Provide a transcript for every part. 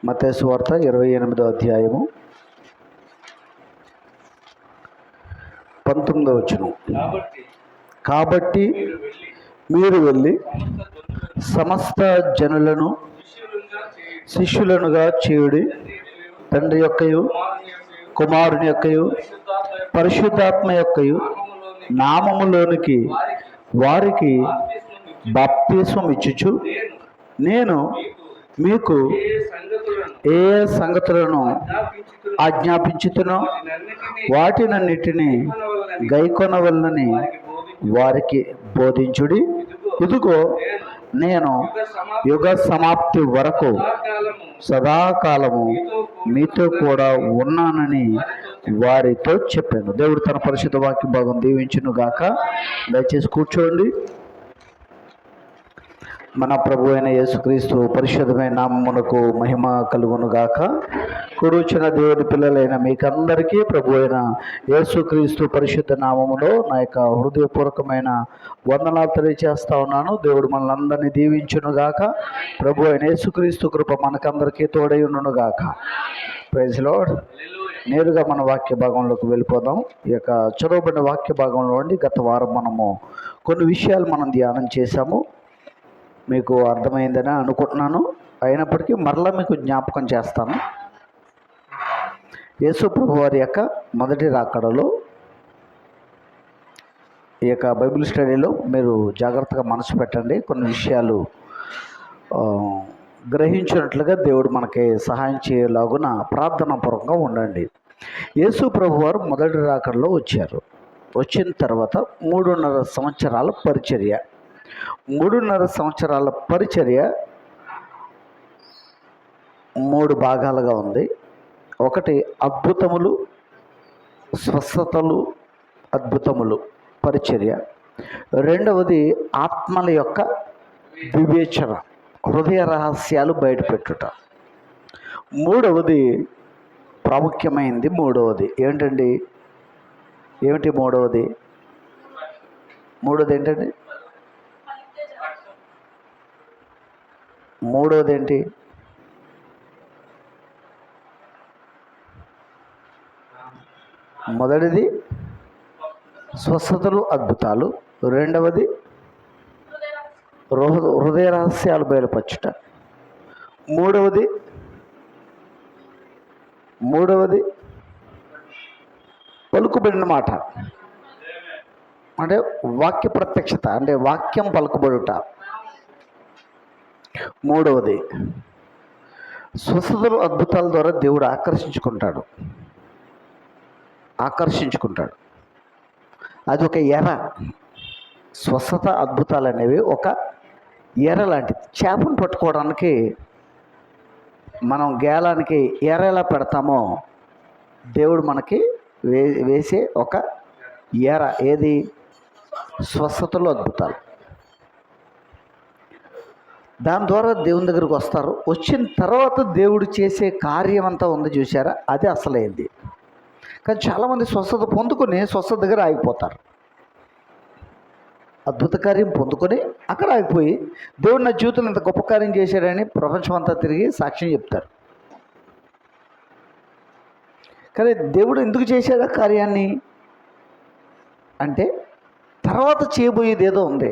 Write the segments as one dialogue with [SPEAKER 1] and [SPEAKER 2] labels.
[SPEAKER 1] మత్తయి సువార్త 28వ అధ్యాయము 19వ వచనం. కాబట్టి మీరు వెళ్ళి సమస్త జనులను శిష్యులనుగా చేయుడి, తండ్రి యొక్కయు కుమారుని యొక్కయు పరిశుద్ధాత్మ యొక్కయు నామములోనికి వారికి బాప్తిస్మం ఇచ్చుచు, నేను మీకు ఏ సంగతులను ఆజ్ఞాపించుతునో వాటినన్నిటినీ గైకొనవలనని వారికి బోధించుడి. ఇదిగో నేను యుగ సమాప్తి వరకు సదాకాలము మీతో కూడా ఉన్నానని వారితో చెప్పాను. దేవుడు తన పరిశుద్ధ వాక్య భాగం దీవించును గాక. దయచేసి కూర్చోండి. మన ప్రభు అయిన యేసుక్రీస్తు పరిశుద్ధమైన నామమునకు మహిమ కలుగును గాక. కూర్చున్న దేవుని పిల్లలైన మీకందరికీ ప్రభు అయిన యేసుక్రీస్తు పరిశుద్ధ నామములో నా యొక్క హృదయపూర్వకమైన వందనాలు తెలియజేస్తా ఉన్నాను. దేవుడు మనల్ని దీవించును గాక. ప్రభు అయిన యేసుక్రీస్తు కృప మనకందరికీ తోడై ఉండును గాక. Praise Lord. నేరుగా మన వాక్య భాగంలోకి వెళ్ళిపోదాం. ఈ యొక్క చదవబడిన వాక్య భాగంలో నుండి గత వారం మనము కొన్ని విషయాలు మనం ధ్యానం చేశాము. మీకు అర్థమైందని అనుకుంటున్నాను. అయినప్పటికీ మరలా మీకు జ్ఞాపకం చేస్తాను. యేసు ప్రభు వారి యొక్క మొదటి రాకడలో ఈ యొక్క బైబిల్ స్టడీలో మీరు జాగ్రత్తగా మనసు పెట్టండి. కొన్ని విషయాలు గ్రహించినట్లుగా దేవుడు మనకి సహాయం చేయలాగున ప్రార్థనాపూర్వకంగా ఉండండి. యేసు ప్రభు వారు మొదటి రాకడలో వచ్చారు. వచ్చిన తర్వాత 3.5 సంవత్సరాల పరిచర్య. 3.5 సంవత్సరాల పరిచర్య 3 భాగాలుగా ఉంది. ఒకటి అద్భుతములు, స్వస్థతలు, అద్భుతములు పరిచర్య. రెండవది ఆత్మల యొక్క వివేచన, హృదయ రహస్యాలు బయటపెట్టుట. మూడవది ప్రాముఖ్యమైనది. మూడవది ఏంటండి? ఏమిటి మూడవది? ఏంటండి? మూడవది ఏంటి? మొదటిది స్వస్థతలు, అద్భుతాలు. రెండవది హృదయ రహస్యాలు బయలుపరచుట. మూడవది పలుకుబడిన మాట, అంటే వాక్య ప్రత్యక్షత, అంటే వాక్యం పలుకుబడుట. మూడవది స్వస్థతలు, అద్భుతాల ద్వారా దేవుడు ఆకర్షించుకుంటాడు. అది ఒక ఎర. స్వస్థత, అద్భుతాలు అనేవి ఒక ఎర లాంటిది. చేపను పట్టుకోవడానికి మనం గేలానికి ఎర ఎలా పెడతామో దేవుడు మనకి వేసే ఒక ఎర. ఏది? స్వస్థతలు, అద్భుతాలు. దాని ద్వారా దేవుని దగ్గరికి వస్తారు. వచ్చిన తర్వాత దేవుడు చేసే కార్యం అంతా ఉంది చూసారా, అది అసలైంది. కానీ చాలామంది స్వస్థత పొందుకొని స్వస్థత దగ్గర ఆగిపోతారు. అద్భుత కార్యం పొందుకొని అక్కడ ఆగిపోయి దేవుడు నా జీవితంలో ఇంత గొప్ప కార్యం చేశాడని ప్రపంచం అంతా తిరిగి సాక్ష్యం చెప్తారు. కానీ దేవుడు ఎందుకు చేశాడు ఆ కార్యాన్ని అంటే, తర్వాత చేయబోయేది ఏదో ఉంది,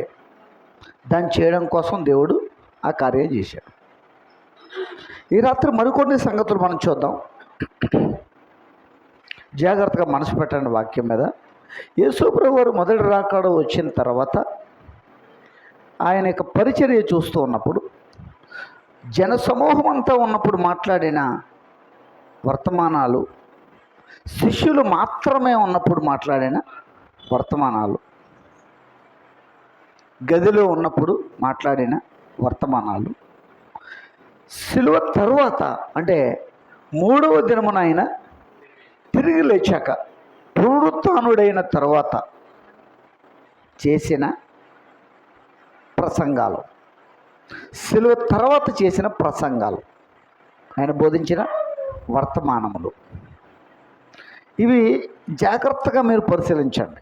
[SPEAKER 1] దాన్ని చేయడం కోసం దేవుడు ఆ కార్యం చేశాడు. ఈ రాత్రి మరికొన్ని సంగతులు మనం చూద్దాం. జాగ్రత్తగా మనసు పెట్టండి వాక్యం మీద. యేసు ప్రభువు వారు మొదటి రాకడ వచ్చిన తర్వాత ఆయన యొక్క పరిచర్య చూస్తూ ఉన్నప్పుడు, జనసమూహం అంతా ఉన్నప్పుడు మాట్లాడిన వర్తమానాలు, శిష్యులు మాత్రమే ఉన్నప్పుడు మాట్లాడిన వర్తమానాలు, గదిలో ఉన్నప్పుడు మాట్లాడిన వర్తమానాలు, సిలువ తరువాత అంటే 3వ దినమున ఆయన తిరిగి లేచాక పునరుత్థానుడైన తర్వాత చేసిన ప్రసంగాలు, సిలువ తర్వాత చేసిన ప్రసంగాలు, ఆయన బోధించిన వర్తమానములు, ఇవి జాగ్రత్తగా మీరు పరిశీలించండి.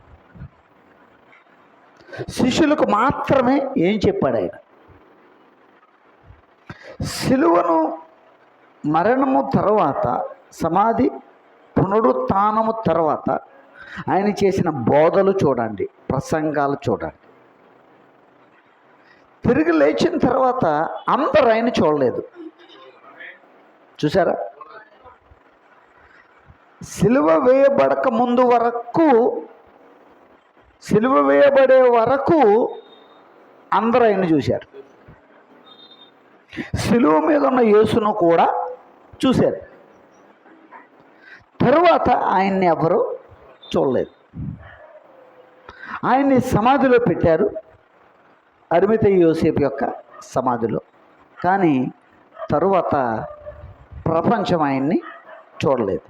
[SPEAKER 1] శిష్యులకు మాత్రమే ఏం చెప్పాడు ఆయన? సిలువను మరణము తర్వాత, సమాధి పునరుత్థానము తర్వాత ఆయన చేసిన బోధలు చూడండి, ప్రసంగాలు చూడండి. తిరిగి లేచిన తర్వాత అందరూ ఆయన చూడలేదు. చూసారా? సిలువ వేయబడక ముందు వరకు, సిలువ వేయబడే వరకు అందరూ ఆయన చూశారు. సిలువ మీద ఉన్న యేసును కూడా చూశారు. తరువాత ఆయన్ని ఎవరు చూడలేదు. ఆయన్ని సమాధిలో పెట్టారు, అరిమతయి యోసేపు యొక్క సమాధిలో. కానీ తరువాత ప్రపంచం ఆయన్ని చూడలేదు.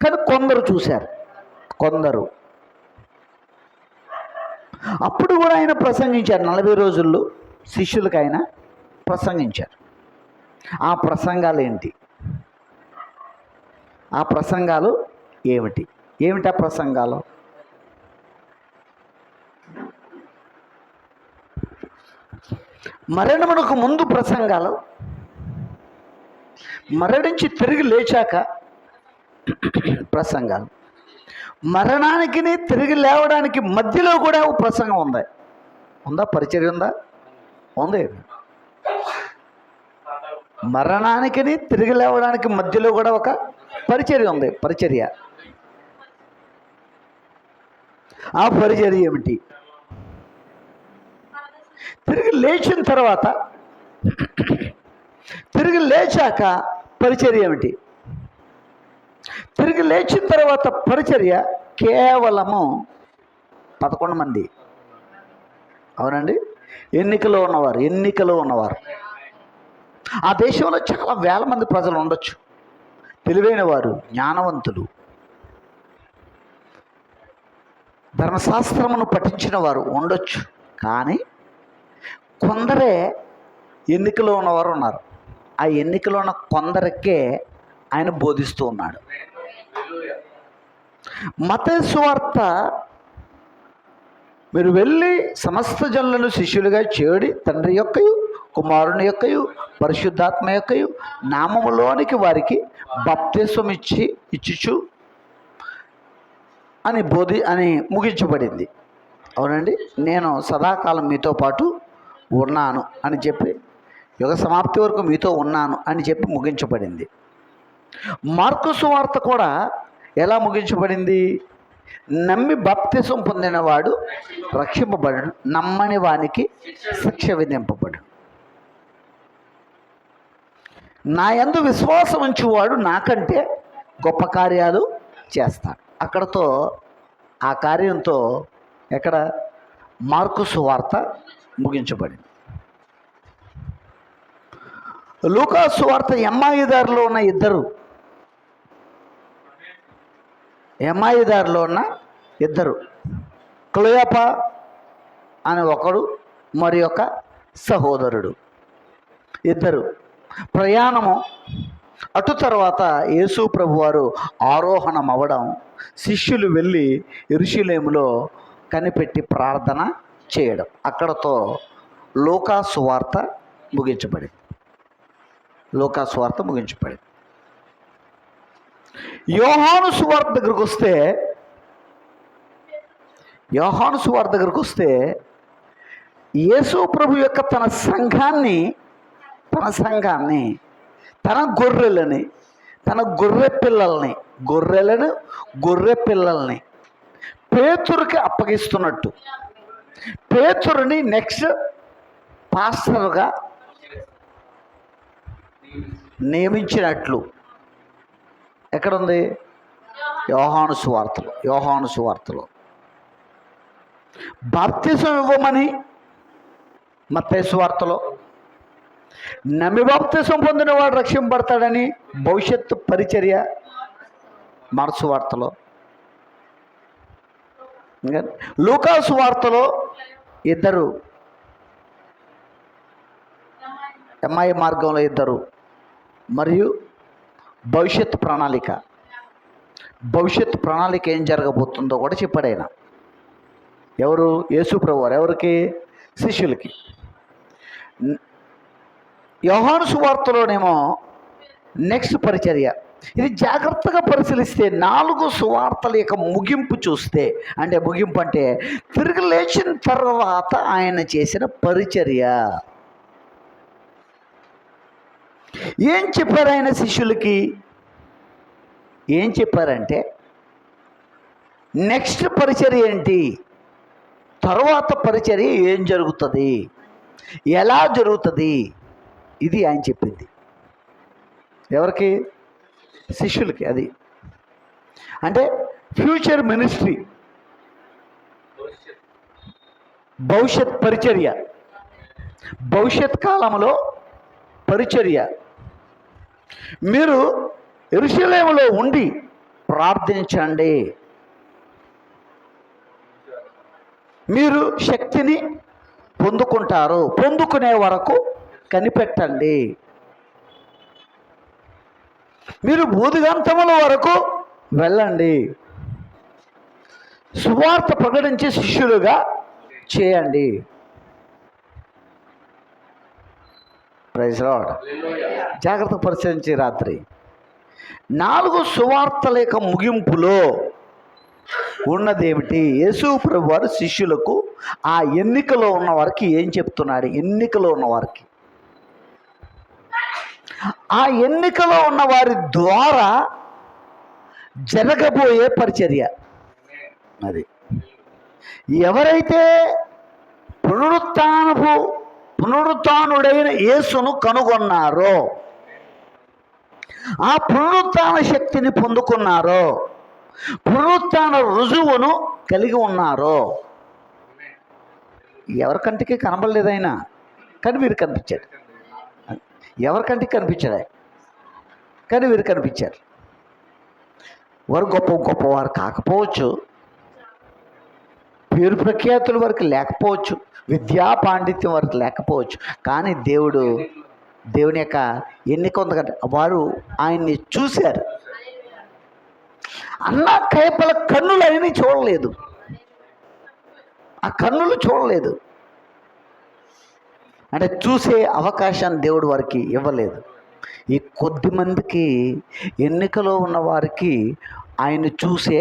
[SPEAKER 1] కానీ కొందరు చూశారు, కొందరు. అప్పుడు కూడా ఆయన ప్రసంగించారు. 40 రోజుల్లో శిష్యులకు ఆయన ప్రసంగించారు. ఆ ప్రసంగాలు ఏంటి? ఆ ప్రసంగాలు ఏమిటి? ఆ ప్రసంగాలు? మరణమునకు ముందు ప్రసంగాలు, మరణించి తిరిగి లేచాక ప్రసంగాలు, మరణానికి తిరిగి లేవడానికి మధ్యలో కూడా ఒక ప్రసంగం ఉంది. ఉందా? పరిచర్య ఉందా? ఉంది. మరణానికి తిరిగి లేవడానికి మధ్యలో కూడా ఒక పరిచర్య ఉంది. పరిచర్య. ఆ పరిచర్య ఏమిటి? తిరిగి లేచిన తర్వాత, తిరిగి లేచాక పరిచర్య ఏమిటి? తిరిగి లేచిన తర్వాత పరిచర్య కేవలము 11 మంది. అవునండి, ఎన్నికలో ఉన్నవారు. ఆ దేశంలో చాలా వేల మంది ప్రజలు ఉండొచ్చు, తెలివైన వారు, జ్ఞానవంతులు, ధర్మశాస్త్రమును పఠించిన వారు ఉండొచ్చు. కానీ కొందరే ఎన్నికలో ఉన్నవారు ఉన్నారు. ఆ ఎన్నికలో ఉన్న కొందరికే ఆయన బోధిస్తూ ఉన్నాడు. మత్తయి సువార్త, మీరు వెళ్ళి సమస్త జనులను శిష్యులుగా చేడి తండ్రి యొక్కయు కుమారుని యొక్కయు పరిశుద్ధాత్మ యొక్కయు నామములోనికి వారికి బాప్తిసం ఇచ్చుచు అని ముగించబడింది. అవునండి, నేను సదాకాలం మీతో పాటు ఉన్నాను అని చెప్పి, యుగ సమాప్తి వరకు మీతో ఉన్నాను అని చెప్పి ముగించబడింది. మార్కు సువార్త కూడా ఎలా ముగించబడింది? నమ్మి బాప్తిసం పొందినవాడు రక్షింపబడడు, నమ్మని వానికి శిక్ష విధింపబడు. నా యందు విశ్వాసం ఉంచువాడు నాకంటే గొప్ప కార్యాలు చేస్తాడు. అక్కడతో, ఆ కార్యంతో ఎక్కడ మార్కు సువార్త ముగించబడింది. లూకా సువార్త ఎమ్మాయి దారిలో ఉన్న ఇద్దరు, క్లోయప అని ఒకడు, మరి ఒక సహోదరుడు, ఇద్దరు ప్రయాణము. అటు తర్వాత యేసు ప్రభువారు ఆరోహణం అవ్వడం, శిష్యులు వెళ్ళి యెరూషలేములో కనిపెట్టి ప్రార్థన చేయడం. అక్కడతో లూకా సువార్త ముగించబడింది. యోహాను సువార్త దగ్గరకు వస్తే యేసు ప్రభు యొక్క తన సంఘాన్ని, తన గొర్రెలని, తన గొర్రె పిల్లల్ని పేతురుకి అప్పగిస్తున్నట్టు, పేతురుని నెక్స్ట్ పాస్టర్గా నియమించినట్లు ఎక్కడుంది? యోహాను సువార్తలో. బాప్తిసం ఇవ్వమని మత్తయి సువార్తలో, నమ్మి బాప్తిసం పొందిన వాడు రక్షింపబడతాడని భవిష్యత్తు పరిచర్య మార్కు సువార్తలో. లూకా సువార్తలో ఇద్దరు, ఎమ్మాయి మార్గంలో ఇద్దరు, మరియు భవిష్యత్తు ప్రణాళిక ఏం జరగబోతుందో కూడా చెప్పాడు ఆయన. ఎవరు? యేసు ప్రభు వారు. ఎవరికి? శిష్యులకి. యోహాను సువార్తలోనేమో నెక్స్ట్ పరిచర్య. ఇది జాగ్రత్తగా పరిశీలిస్తే 4 సువార్తల యొక్క ముగింపు చూస్తే, అంటే ముగింపు అంటే తిరిగి లేచిన తర్వాత ఆయన చేసిన పరిచర్య. ఏం చెప్పారు ఆయన శిష్యులకి? ఏం చెప్పారంటే నెక్స్ట్ పరిచర్య ఏంటి, తరువాత పరిచర్య ఏం జరుగుతుంది, ఎలా జరుగుతుంది, ఇది ఆయన చెప్పింది. ఎవరికి? శిష్యులకి. అది అంటే ఫ్యూచర్ మినిస్ట్రీ, భవిష్యత్ పరిచర్య, భవిష్యత్ కాలంలో పరిచర్య. మీరు యెరూషలేములో ఉండి ప్రార్థించండి, మీరు శక్తిని పొందుకుంటారు, పొందుకునే వరకు కనిపెట్టండి, మీరు భూదిగంతముల వరకు వెళ్ళండి, సువార్త ప్రకటించి శిష్యులుగా చేయండి. Praise Lord. జాగ్రత్త పరిశీలించి రాత్రి 4 సువార్తల యొక్క ముగింపులో ఉన్నదేమిటి? యేసు ప్రభు వారు శిష్యులకు ఆ ఎన్నికలో ఉన్న వారికి ఏం చెప్తున్నాడు? ఎన్నికలో ఉన్నవారికి, ఆ ఎన్నికలో ఉన్న వారి ద్వారా జరగబోయే పరిచర్య అది. ఎవరైతే పునరుత్థానుడైన యేసును కనుగొన్నారో, ఆ పునరుత్థాన శక్తిని పొందుకున్నారో, పునరుత్థాన రుజువును కలిగి ఉన్నారో, ఎవరికంటికి కనబడలేదు ఆయన, కానీ వీరు కనిపించారు. ఎవరికంటికి కనిపించాడు కానీ వీరు కనిపించారు. వారు గొప్పవారు కాకపోవచ్చు, పేరు ప్రఖ్యాతుల వరకు లేకపోవచ్చు, విద్యా పాండిత్యం వరకు లేకపోవచ్చు, కానీ దేవుని యొక్క ఎన్నిక ఉంది కదా, వారు ఆయన్ని చూశారు. అన్న కైపల కన్నులు ఆయన్ని చూడలేదు, ఆ కన్నులు చూడలేదు, అంటే చూసే అవకాశాన్ని దేవుడు వారికి ఇవ్వలేదు. ఈ కొద్ది మందికి, ఎన్నికలో ఉన్న వారికి ఆయన చూసే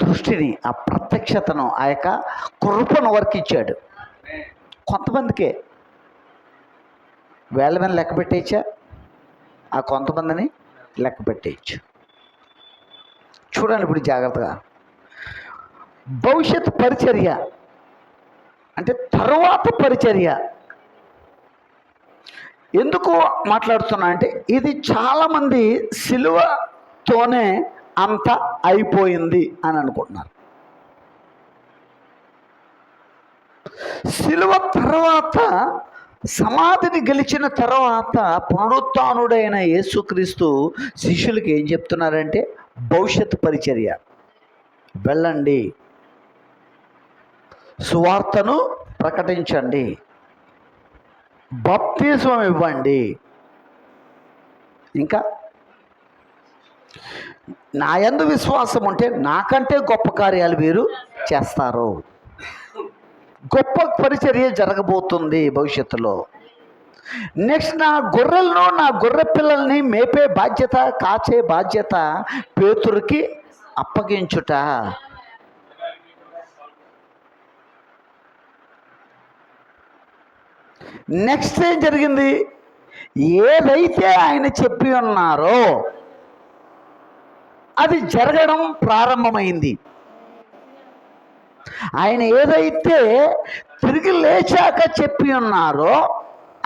[SPEAKER 1] దృష్టిని, ఆ ప్రత్యక్షతను, ఆ యొక్క కృపను వారికి ఇచ్చాడు. కొంతమందికే వేల మీద లెక్క పెట్టేయచ్చా? ఆ కొంతమందిని లెక్క పెట్టేయచ్చు. చూడండి ఇప్పుడు జాగ్రత్తగా. భవిష్యత్ పరిచర్య అంటే తరువాత పరిచర్య. ఎందుకు మాట్లాడుతున్నా అంటే, ఇది చాలామంది సిలువతోనే అంత అయిపోయింది అని అనుకుంటున్నారు. సిలువ తర్వాత, సమాధిని గెలిచిన తర్వాత పునరుత్థానుడైన యేసుక్రీస్తు శిష్యులకి ఏం చెప్తున్నారంటే, భవిష్యత్ పరిచర్య. వెళ్ళండి, సువార్తను ప్రకటించండి, బాప్తిస్మం ఇవ్వండి, ఇంకా నా యందు విశ్వాసం ఉంటే నాకంటే గొప్ప కార్యాలు వీరు చేస్తారు. గొప్ప పరిచర్య జరగబోతుంది భవిష్యత్తులో. నెక్స్ట్, నా గొర్రె పిల్లల్ని మేపే బాధ్యత, కాచే బాధ్యత పేతురుకి అప్పగించుట. నెక్స్ట్ ఏం జరిగింది? ఏదైతే ఆయన చెప్పి ఉన్నారో అది జరగడం ప్రారంభమైంది. ఆయన ఏదైతే తిరిగి లేచాక చెప్పి ఉన్నారో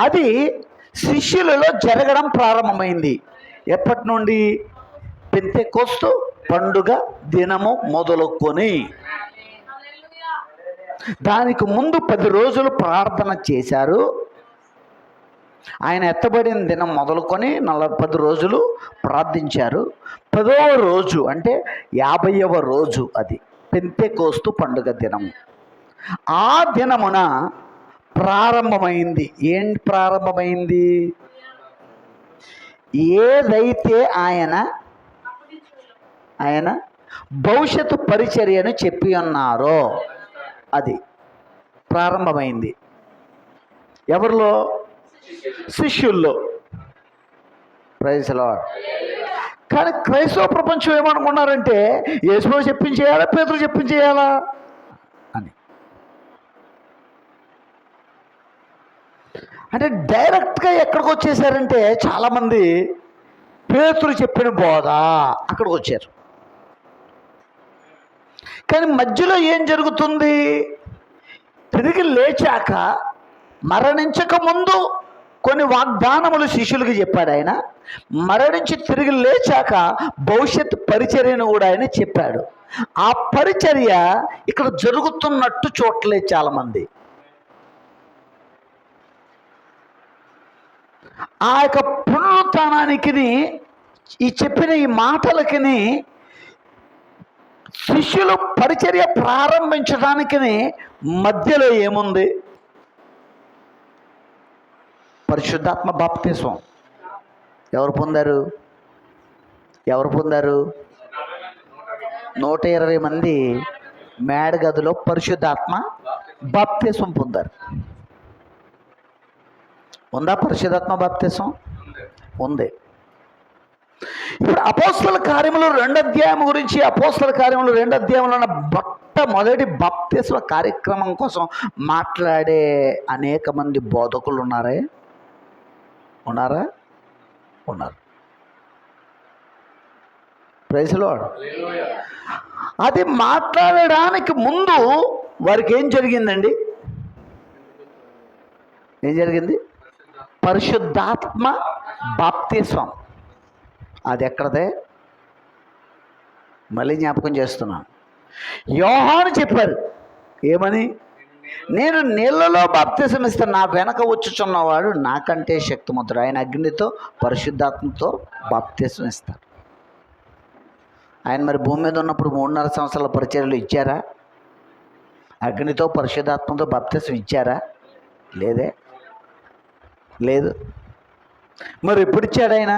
[SPEAKER 1] అది శిష్యులలో జరగడం ప్రారంభమైంది. ఎప్పటి నుండి? పెంతెకోస్తు పండుగ దినము మొదలుకొని, దానికి ముందు 10 రోజులు ప్రార్థన చేశారు. ఆయన ఎత్తబడిన దినం మొదలుకొని 10 రోజులు ప్రార్థించారు. 10వ రోజు అంటే 50వ రోజు అది పెంతెకోస్తు పండుగ దినం. ఆ దినమున ప్రారంభమైంది. ఏం ప్రారంభమైంది? ఏదైతే ఆయన భవిష్యత్తు పరిచర్యను చెప్పి ఉన్నారో అది ప్రారంభమైంది. ఎవరిలో? శిష్యుల్లో. Praise Lord. కానీ క్రైస్తవ ప్రపంచం ఏమనుకున్నారంటే యేసుప్రభు చెప్పించేయాలా, పేతురు చెప్పించేయాలా అని. అంటే డైరెక్ట్గా ఎక్కడికి వచ్చేసారంటే చాలామంది పేతురు చెప్పిన బోధ అక్కడికి వచ్చారు. కానీ మధ్యలో ఏం జరుగుతుంది? తిరిగి లేచాక మరణించక ముందు కొన్ని వాగ్దానములు శిష్యులకు చెప్పాడు ఆయన. మరణించి తిరిగి లేచాక భవిష్యత్ పరిచర్యను కూడా ఆయన చెప్పాడు. ఆ పరిచర్య ఇక్కడ జరుగుతున్నట్టు చూడలేదు చాలామంది. ఆ యొక్క పునరుత్థానానికి ఈ చెప్పిన ఈ మాటలకి శిష్యులు పరిచర్య ప్రారంభించడానికి మధ్యలో ఏముంది? పరిశుద్ధాత్మ బాప్తిస్మం. ఎవరు పొందారు? 120 మంది మేడగదిలో పరిశుద్ధాత్మ బాప్తిస్మం పొందారు. ఉందా పరిశుద్ధాత్మ బాప్తిస్మం? ఉంది. ఇప్పుడు అపోస్తల కార్యములు 2వ అధ్యాయం గురించి, అపోస్తల కార్యములు 2వ అధ్యాయంలో ఉన్న మొట్టమొదటి బాప్తిస్మ కార్యక్రమం కోసం మాట్లాడే అనేక మంది బోధకులు ఉన్నారా? ఉన్నారు. Praise Lord. అది మాట్లాడడానికి ముందు వారికి ఏం జరిగిందండి? ఏం జరిగింది? పరిశుద్ధాత్మ బాప్తిస్మం. అది ఎక్కడదే? మళ్ళీ జ్ఞాపకం చేస్తున్నాను. యోహాను చెప్పారు ఏమని? నేను నీళ్ళలో బాప్తిసం ఇస్తాను, నా వెనక వచ్చుచున్నవాడు నాకంటే శక్తిమంతుడు, ఆయన అగ్నితో పరిశుద్ధాత్మతో బాప్తిసం ఇస్తారు. ఆయన మరి భూమి మీద ఉన్నప్పుడు 3.5 సంవత్సరాల పరిచర్యలు ఇచ్చారా? అగ్నితో పరిశుద్ధాత్మతో బాప్తిసం ఇచ్చారా? లేదు. మరి ఎప్పుడు ఇచ్చాడు ఆయన?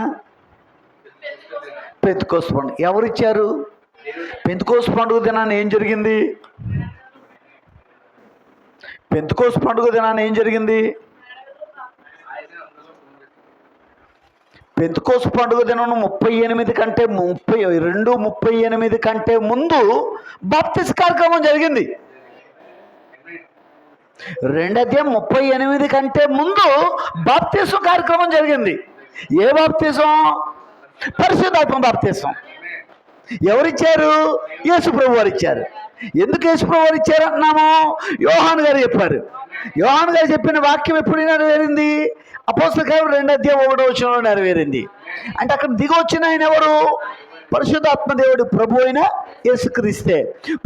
[SPEAKER 1] పెంతెకోస్తు పండుగ. ఎవరిచ్చారు? పెంతెకోస్తు పండుగ దినాన్ని ఏం జరిగింది? పెంతెకోస్తు పండుగ దినాన్ని ఏం జరిగింది? పెంతెకోస్తు పండుగ దినం 38 కంటే ముందు బాప్తిస్మ కార్యక్రమం జరిగింది. 2వ అధ్యాయం 38 కంటే ముందు బాప్తిస్మ కార్యక్రమం జరిగింది. ఏ బాప్తిస్మం? పరిశుద్ధాత్మ బాప్తిస్మం. ఎవరిచ్చారు? యేసుప్రభు వారు ఇచ్చారు. ఎందుకు యేసుప్రభు వారు ఇచ్చారు అంటున్నాము? యోహాను గారు చెప్పారు. యోహాను గారు చెప్పిన వాక్యం ఎప్పుడు నెరవేరింది? అపోస్తల కార్యములు 2వ అధ్యాయం 1వ వచనంలో నెరవేరింది. అంటే అక్కడ దిగి వచ్చిన ఆయన ఎవరు? పరిశుద్ధాత్మ దేవుడు, ప్రభు అయిన యేసుక్రీస్తే.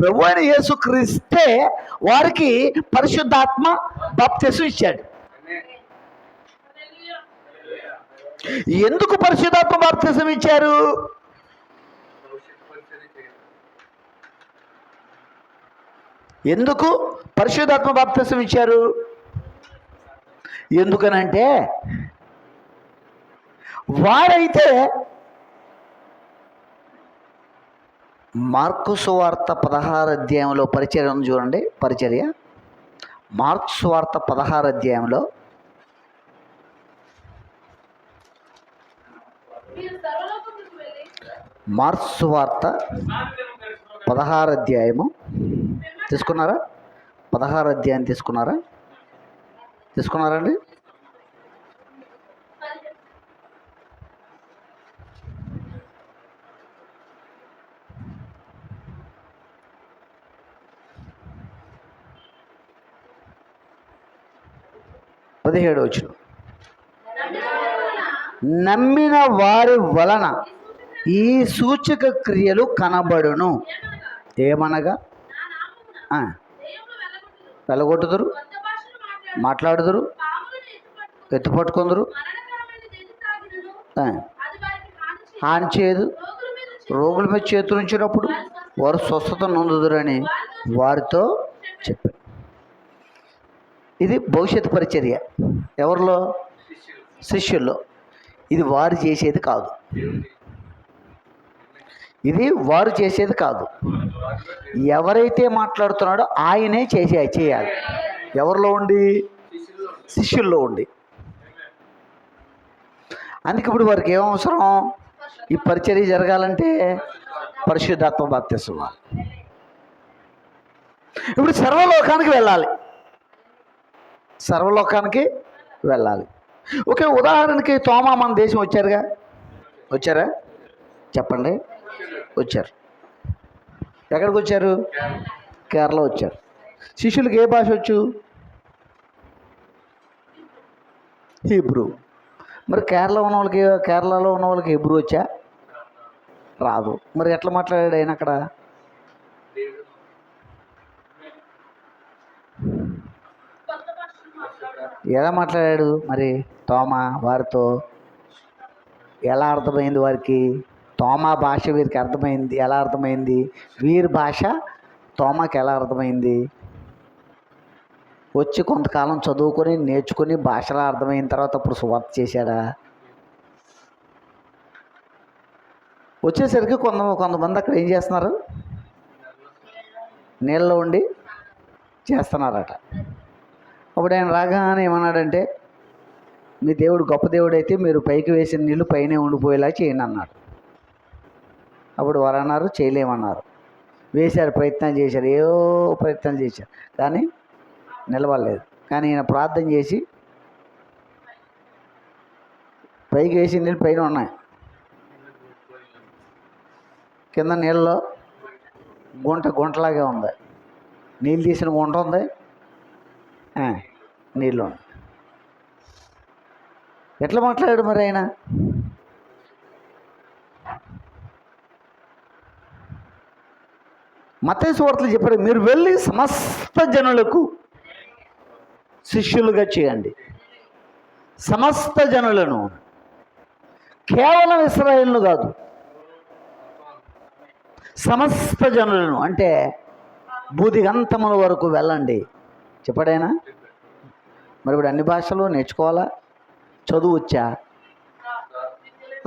[SPEAKER 1] ప్రభు అయిన యేసుక్రీస్తే వారికి పరిశుద్ధాత్మ బాప్తిస్మం ఇచ్చాడు. ఎందుకు పరిశుద్ధాత్మ బాప్తిస్మం ఇచ్చారు? ఎందుకు పరిశుద్ధాత్మ బాప్తిస్మం ఇచ్చారు? ఎందుకనంటే వారైతే మార్కు సువార్త 16వ అధ్యాయంలో పరిచర్య ఉంది చూడండి. పరిచర్య మార్కు సువార్త 16వ అధ్యాయంలో మార్కు సువార్త 16వ అధ్యాయము తీసుకున్నారా? 16వ అధ్యాయం తీసుకున్నారండి? పదిహేడు వచనం. నమ్మిన వారి వలన ఈ సూచక క్రియలు కనబడును. ఏమనగా వెళ్ళగొట్టుదురు, మాట్లాడుదురు, ఎత్తుపట్టుకుందరు, హాని చేయదు, రోగుల మీద చేతులు ఉంచినప్పుడు వారు స్వస్థత నొందుదురని వారితో చెప్పారు. ఇది భవిష్యత్ పరిచర్య. ఎవరిలో? శిష్యుల్లో. ఇది వారు చేసేది కాదు. ఎవరైతే మాట్లాడుతున్నాడో ఆయనే చేయాలి. ఎవరిలో ఉండి? శిష్యుల్లో ఉండి. అందుకే ఇప్పుడు వారికి ఏం అవసరం? ఈ పరిచర్య జరగాలంటే పరిశుద్ధాత్మ బాప్తిసం. ఇప్పుడు సర్వలోకానికి వెళ్ళాలి, సర్వలోకానికి వెళ్ళాలి. ఓకే, ఉదాహరణకి తోమా మన దేశం వచ్చారా? చెప్పండి. వచ్చారు. ఎక్కడికి వచ్చారు? కేరళ వచ్చారు. శిష్యులకి ఏ భాష వచ్చు? హీబ్రూ. మరి కేరళలో ఉన్న వాళ్ళకి హీబ్రూ వచ్చా? రాదు. మరి ఎట్లా మాట్లాడాడు ఆయన అక్కడ? ఎలా మాట్లాడాడు మరి? తోమా వారితో ఎలా అర్థమైంది వారికి? తోమా భాష వీరికి అర్థమైంది. ఎలా అర్థమైంది? వీరి భాష తోమాకి ఎలా అర్థమైంది? వచ్చి కొంతకాలం చదువుకొని నేర్చుకుని భాషలా అర్థమైన తర్వాత అప్పుడు సువార్త చేశాడా? వచ్చేసరికి కొంతమంది అక్కడ ఏం చేస్తున్నారు? నీళ్ళలో ఉండి చేస్తున్నారట. అప్పుడు ఆయన రాగానే ఏమన్నాడంటే, మీ దేవుడు గొప్ప దేవుడు అయితే మీరు పైకి వేసిన నీళ్ళు పైనే ఉండిపోయేలా చేయండి అన్నాడు. అప్పుడు వారు అన్నారు చేయలేమన్నారు. వేశారు, ప్రయత్నం చేశారు, ఏవో ప్రయత్నం చేశారు, కానీ నిలబడలేదు. కానీ ఈయన ప్రార్థన చేసి పైకి వేసిన నీళ్ళు పైన ఉన్నాయి, కింద నీళ్ళలో గుంటలాగే ఉంది. నీళ్ళు తీసిన గుంట ఉంది, నీళ్ళు ఉంది. ఎట్లా మాట్లాడాడు మరి ఆయన? మత్తయి సువార్తలో చెప్పారు, మీరు వెళ్ళి సమస్త జనులకు శిష్యులుగా చేయండి. సమస్త జనులను, కేవలం ఇశ్రాయేలును కాదు, సమస్త జనులను అంటే భూదిగంతముల వరకు వెళ్ళండి చెప్పాడైనా. మరి ఇప్పుడు అన్ని భాషలు నేర్చుకోవాలా? చదువు వచ్చా?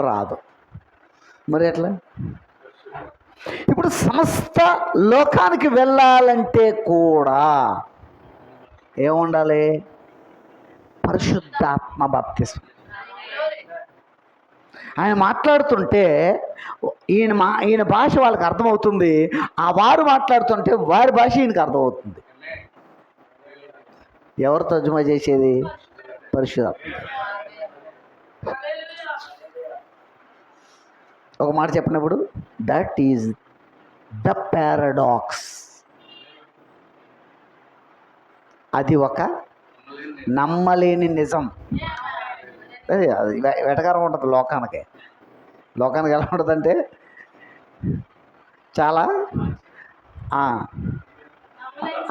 [SPEAKER 1] రాదు. మరి ఎట్లా? ఇప్పుడు సమస్త లోకానికి వెళ్ళాలంటే కూడా ఏముండాలి? పరిశుద్ధాత్మ బాప్తిసం. ఆయన మాట్లాడుతుంటే ఈయన భాష వాళ్ళకి అర్థమవుతుంది, ఆ వారు మాట్లాడుతుంటే వారి భాష ఈయనకి అర్థమవుతుంది. ఎవరు తర్జుమా చేసేది? పరిశుద్ధాత్మ. ఒక మాట చెప్పినప్పుడు, దట్ ఈజ్ ద పారాడాక్స్. అది ఒక నమ్మలేని నిజం. అది వెటకారం ఉంటుంది లోకానికి ఎలా ఉంటుందంటే చాలా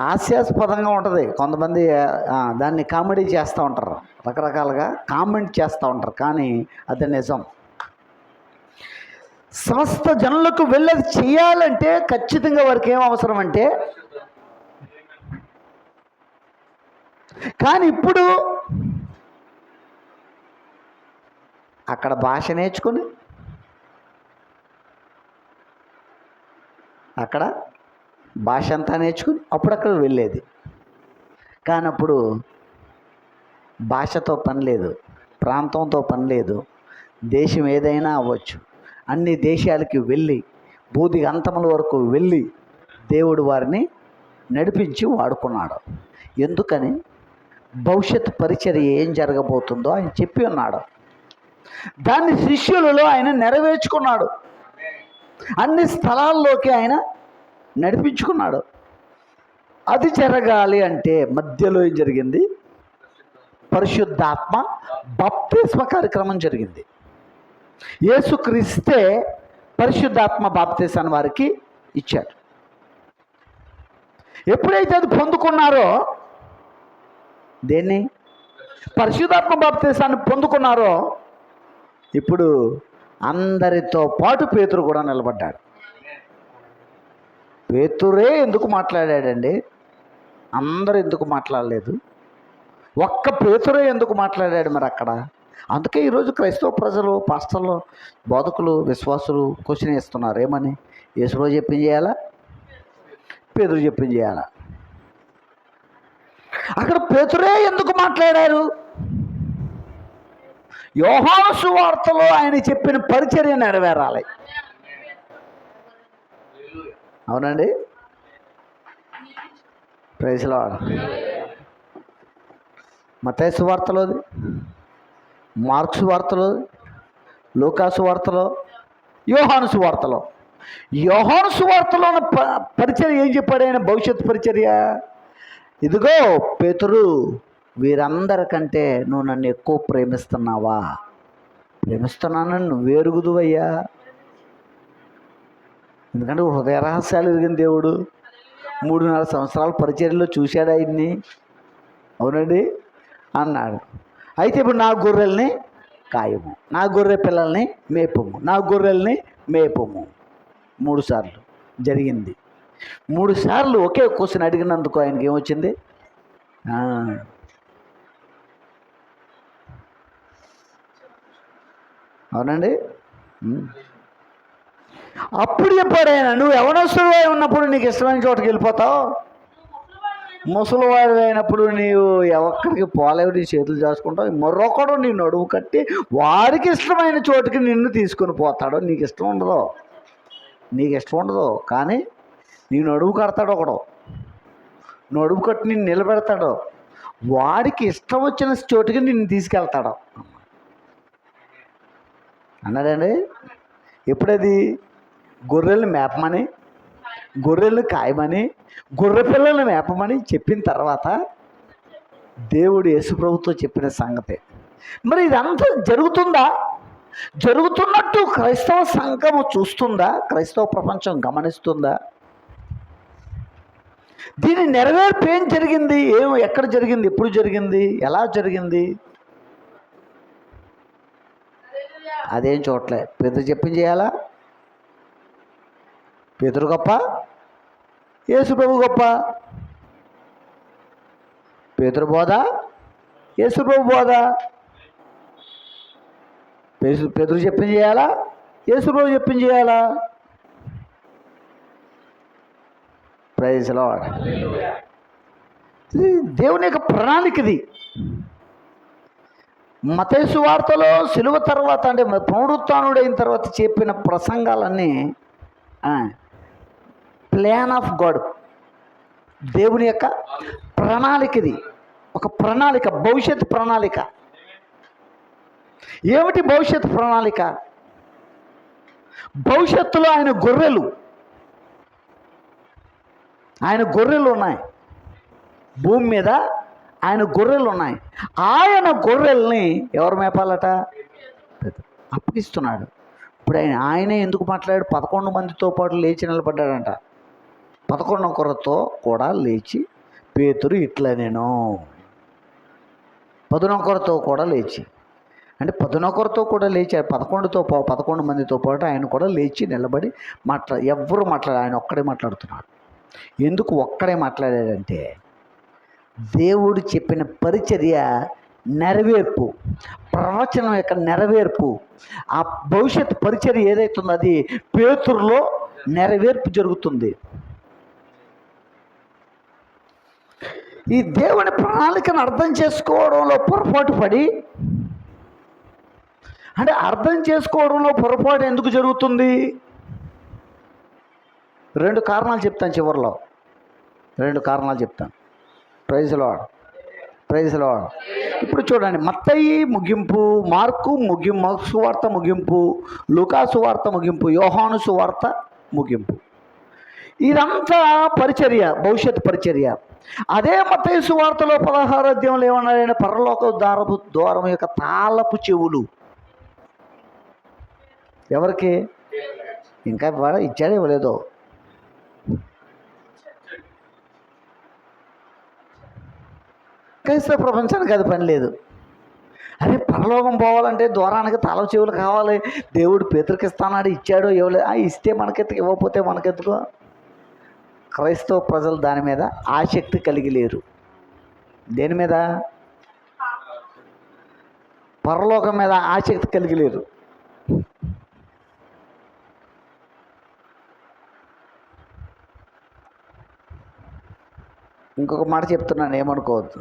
[SPEAKER 1] హాస్యాస్పదంగా ఉంటుంది. కొంతమంది దాన్ని కామెడీ చేస్తూ ఉంటారు, రకరకాలుగా కామెంట్ చేస్తూ ఉంటారు, కానీ అది నిజం. సమస్త జనులకు వెళ్ళేది చేయాలంటే ఖచ్చితంగా వారికి ఏం అవసరం అంటే, కానీ ఇప్పుడు అక్కడ భాష నేర్చుకొని అక్కడ భాష అంతా నేర్చుకుని అప్పుడు అక్కడ వెళ్ళేది. కానీ అప్పుడు భాషతో పని లేదు, ప్రాంతంతో పని లేదు, దేశం ఏదైనా అవ్వచ్చు. అన్ని దేశాలకి వెళ్ళి భూదిగంతముల వరకు వెళ్ళి దేవుడు వారిని నడిపించి వాడుకున్నాడు. ఎందుకని? భవిష్యత్ పరిచర్య ఏం జరగబోతుందో ఆయన చెప్పి ఉన్నాడు. దాన్ని శిష్యులలో ఆయన నెరవేర్చుకున్నాడు. అన్ని స్థలాల్లోకి ఆయన నడిపించుకున్నాడు. అది జరగాలి అంటే మధ్యలో ఏం జరిగింది? పరిశుద్ధాత్మ బాప్తిస్మ కార్యక్రమం జరిగింది. యేసుక్రీస్తే పరిశుద్ధాత్మ బాప్తిసాన్ని వారికి ఇచ్చాడు. ఎప్పుడైతే అది పొందుకున్నారో, దేన్ని? పరిశుద్ధాత్మ బాప్తిసాన్ని పొందుకున్నారో, ఇప్పుడు అందరితో పాటు పేతురు కూడా నిలబడ్డాడు. పేతురే ఎందుకు మాట్లాడాడండి? అందరూ ఎందుకు మాట్లాడలేదు? ఒక్క పేతురే ఎందుకు మాట్లాడాడు మరి అక్కడ? అందుకే ఈరోజు క్రైస్తవ ప్రజలు, పాస్టర్లు, బోధకులు, విశ్వాసులు క్వశ్చన్ వేస్తున్నారు. ఏమని? యేసులో చెప్పింది చేయాలా, పేతురు చెప్పింది చేయాలా? అక్కడ పేతురే ఎందుకు మాట్లాడారు? యోహాను సువార్తలో ఆయన చెప్పిన పరిచర్య నెరవేరాలి. అవునండి, ప్రైజ్ లార్డ్. మత్తయి సువార్తలోది, మార్కు సువార్తలోది, లూకా సువార్తలో, యోహాను సువార్తలో. యోహాను సువార్తలో పరిచర్య ఏం చెప్పాడు ఆయన? భవిష్యత్ పరిచర్య. ఇదిగో పేతురు, వీరందరికంటే నువ్వు నన్ను ఎక్కువ ప్రేమిస్తున్నావా? ప్రేమిస్తున్నానని నువ్వు ఎరుగుదువయ్యా. ఎందుకంటే హృదయ రహస్యాలు ఎరిగిన దేవుడు 3.5 సంవత్సరాల పరిచర్యలో చూశాడు ఆయన్ని. అవునండి అన్నాడు. అయితే ఇప్పుడు నా గొర్రెల్ని కాయము, నా గొర్రె పిల్లల్ని మేపము, నా గొర్రెల్ని మేపము. 3 సార్లు జరిగింది. 3 సార్లు ఒకే క్వశ్చన్ అడిగినందుకు ఆయనకి ఏమొచ్చింది? అవునండి. అప్పుడు చెప్పాడు ఆయన, నువ్వు యవనస్తుడివై ఉన్నప్పుడు నీకు ఇష్టమైన చోటుకి వెళ్ళిపోతావు, ముసలివాడు అయినప్పుడు నీవు ఎక్కడికి పోలేవు, నీ చేతులు చేసుకుంటావు, మరొకడు నీ నడువు కట్టి వాడికి ఇష్టమైన చోటుకి నిన్ను తీసుకొని పోతాడు. నీకు ఇష్టం ఉండదు, కానీ నీ నడువు కడతాడు ఒకడు, నడువు కట్టి నిన్ను నిలబెడతాడు, వాడికి ఇష్టం వచ్చిన చోటుకి నిన్ను తీసుకెళ్తాడు అన్నాడండి. ఎప్పుడది? గొర్రెల్ని మేపమని, గొర్రెల్ని కాయమని, గొర్రె పిల్లల్ని మేపమని చెప్పిన తర్వాత దేవుడు యేసుప్రభుతో చెప్పిన సంగతి. మరి ఇదంతా జరుగుతుందా? జరుగుతున్నట్టు క్రైస్తవ సంఘము చూస్తుందా? క్రైస్తవ ప్రపంచం గమనిస్తుందా? దీని నెరవేర్పు ఏం జరిగింది? ఎక్కడ జరిగింది? ఎప్పుడు జరిగింది? ఎలా జరిగింది? అదేం చూడలే. పేతురు చెప్పింది చేయాలా? పేతురు గొప్ప, యేసుప్రభు గొప్ప? పేతురు బోధ, యేసుప్రభు బోధ. పేతురు చెప్పింది చేయాలా? యేసుప్రభు చెప్పింది చేయాలా? Praise Lord. దేవుని యొక్క ప్రణాళిక ఇది. మత్తయి సువార్తలో సిలువ తర్వాత, అంటే పునరుత్థానుడైన తర్వాత చెప్పిన ప్రసంగాలన్నీ ప్లాన్ ఆఫ్ గాడ్, దేవుని యొక్క ప్రణాళిక ఇది. ఒక ప్రణాళిక, భవిష్యత్ ప్రణాళిక. ఏమిటి భవిష్యత్ ప్రణాళిక? భవిష్యత్తులో ఆయన గొర్రెలు ఉన్నాయి భూమి మీద. ఆయన గొర్రెలు ఉన్నాయి. ఆయన గొర్రెల్ని ఎవరు మేపాలట? అప్పగిస్తున్నాడు. ఇప్పుడు ఆయనే ఎందుకు మాట్లాడాడు? 11 మందితో పాటు లేచి నిలబడ్డాడంట. 11 కూడా లేచి, పేతురు ఇట్లా నేను 11 కూడా లేచి, అంటే 11 కూడా లేచారు. 11 మందితో పాటు ఆయన కూడా లేచి నిలబడి ఎవ్వరు ఆయన ఒక్కడే మాట్లాడుతున్నాడు. ఎందుకు ఒక్కడే మాట్లాడాడంటే దేవుడు చెప్పిన పరిచర్య నెరవేర్పు, ప్రవచనం యొక్క నెరవేర్పు, ఆ భవిష్యత్ పరిచర్య ఏదైతుందో అది పేతురులో నెరవేర్పు జరుగుతుంది. ఈ దేవుని ప్రణాళికను అర్థం చేసుకోవడంలో పొరపాటు పడి, అంటే అర్థం చేసుకోవడంలో పొరపాటు ఎందుకు జరుగుతుంది? 2 కారణాలు చెప్తాను చివరిలో. 2 కారణాలు చెప్తాను. Praise Lord, praise Lord. ఇప్పుడు చూడండి, మత్తయి ముగింపు, మార్కు సువార్త ముగింపు, లూకా సువార్త ముగింపు, యోహాను సువార్త ముగింపు. ఇదంతా పరిచర్య, భవిష్యత్ పరిచర్య. అదే మత్తయి సువార్తలో 16వ అధ్యాయంలో ఏమన్నారైనా? పరలోక ద్వారం యొక్క తాళపు చెవులు ఎవరికి? ఇంకా ఇచ్చాడో ఇవ్వలేదో? క్రైస్తవ ప్రపంచానికి అది పని లేదు. అరే పరలోకం పోవాలంటే ద్వారానికి తాళం చెవులు కావాలి. దేవుడు పేతురుకి ఇస్తానాడు, ఇచ్చాడో ఇవ్వలేదు. ఇస్తే మనకెత్తుకు, ఇవ్వకపోతే మనకెత్తుకో. క్రైస్తవ ప్రజలు దాని మీద ఆసక్తి కలిగి లేరు. దేని మీద? పరలోకం మీద ఆసక్తి కలిగి లేరు. ఇంకొక మాట చెప్తున్నాను, ఏమనుకోవద్దు.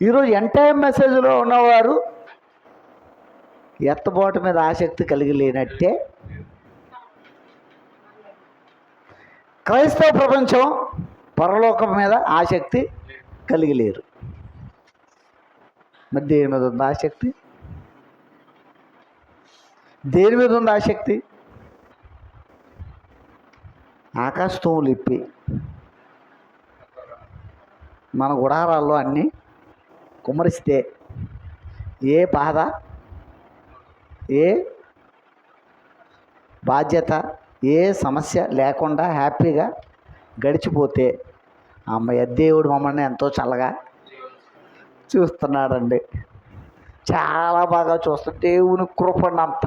[SPEAKER 1] ఈరోజు ఎంటైర్ మెసేజ్లో ఉన్నవారు ఎత్తబోటు మీద ఆసక్తి కలిగి లేనట్టే క్రైస్తవ ప్రపంచం పరలోకం మీద ఆసక్తి కలిగి లేరు. మరి దేని మీద ఉంది ఆసక్తి? దేని మీద ఉంది ఆసక్తి? ఆకాశతూములు ఇప్పి మన గుడారాల్లో అన్నీ కుమ్మరిస్తే ఏ బాధ, ఏ బాధ్యత, ఏ సమస్య లేకుండా హ్యాపీగా గడిచిపోతే అమ్మయ్య దేవుడు మమ్మల్ని ఎంతో చల్లగా చూస్తున్నాడండి, చాలా బాగా చూస్తాడు, దేవుని కృపణంత.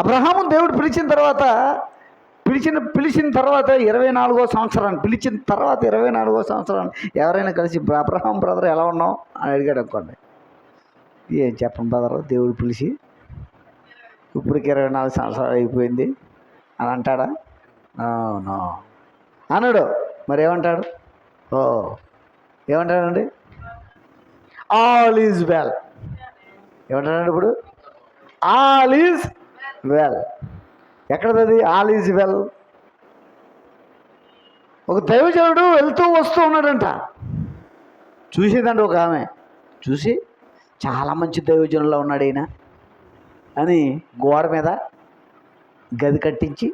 [SPEAKER 1] అబ్రహాము దేవుడు పిలిచిన తర్వాత 24వ సంవత్సరాన్ని పిలిచిన తర్వాత 24వ సంవత్సరాన్ని ఎవరైనా కలిసి అబ్రహాం బ్రదర్ ఎలా ఉన్నావు అని అడిగాడు అనుకోండి, ఏం చెప్పండి బ్రదర్, దేవుడు పిలిచి ఇప్పటికి 24 సంవత్సరాలు అయిపోయింది అని అంటాడా? నో అనడు. మరి ఏమంటాడు? ఏమంటాడండి? All is well. ఏమంటాడండి ఇప్పుడు? All is well. ఎక్కడది ఆల్ ఈజ్ వెల్? ఒక దైవజనుడు వెళ్తూ వస్తూ ఉన్నాడంట. చూసేదండి ఒక ఆమె, చూసి చాలా మంచి దైవజనుల్లో ఉన్నాడు ఈయన అని గోడ మీద గది కట్టించి,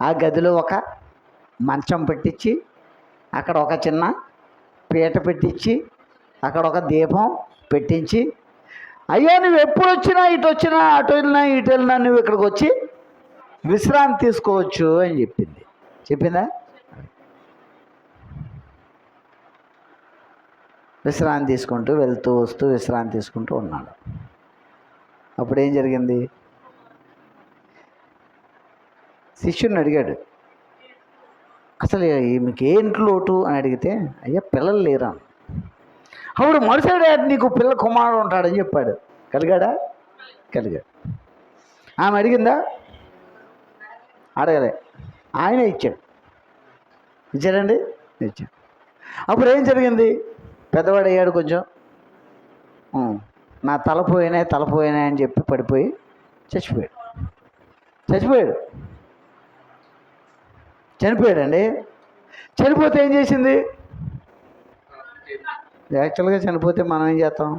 [SPEAKER 1] ఆ గదిలో ఒక మంచం పెట్టించి, అక్కడ ఒక చిన్న పీట పెట్టించి, అక్కడ ఒక దీపం పెట్టించి, అయ్యా నువ్వు ఎప్పుడు వచ్చినా ఇటు వచ్చినా అటు వెళ్ళినా ఇటు వెళ్ళినా నువ్వు ఇక్కడికి వచ్చి విశ్రాంతి తీసుకోవచ్చు అని చెప్పిందా? విశ్రాంతి తీసుకుంటూ వెళ్తూ వస్తూ విశ్రాంతి తీసుకుంటూ ఉన్నాడు. అప్పుడు ఏం జరిగింది? శిష్యుని అడిగాడు, అసలు ఈమెకి ఏంటి లోటు అని అడిగితే, అయ్యా పిల్లలు లేరా. అప్పుడు మరుసటి నీకు కుమారుడు ఉంటాడని చెప్పాడు. కలిగాడా? కలిగాడు. ఆమె అడిగిందా? అడగలే, ఆయనే ఇచ్చాడండి. ఇచ్చాడు. అప్పుడు ఏం జరిగింది? పెద్దవాడు అయ్యాడు, కొంచెం నా తలపోయినాయి అని చెప్పి పడిపోయి చనిపోయాడండి. చనిపోతే ఏం చేసింది? యాక్చువల్గా చనిపోతే మనం ఏం చేస్తాం?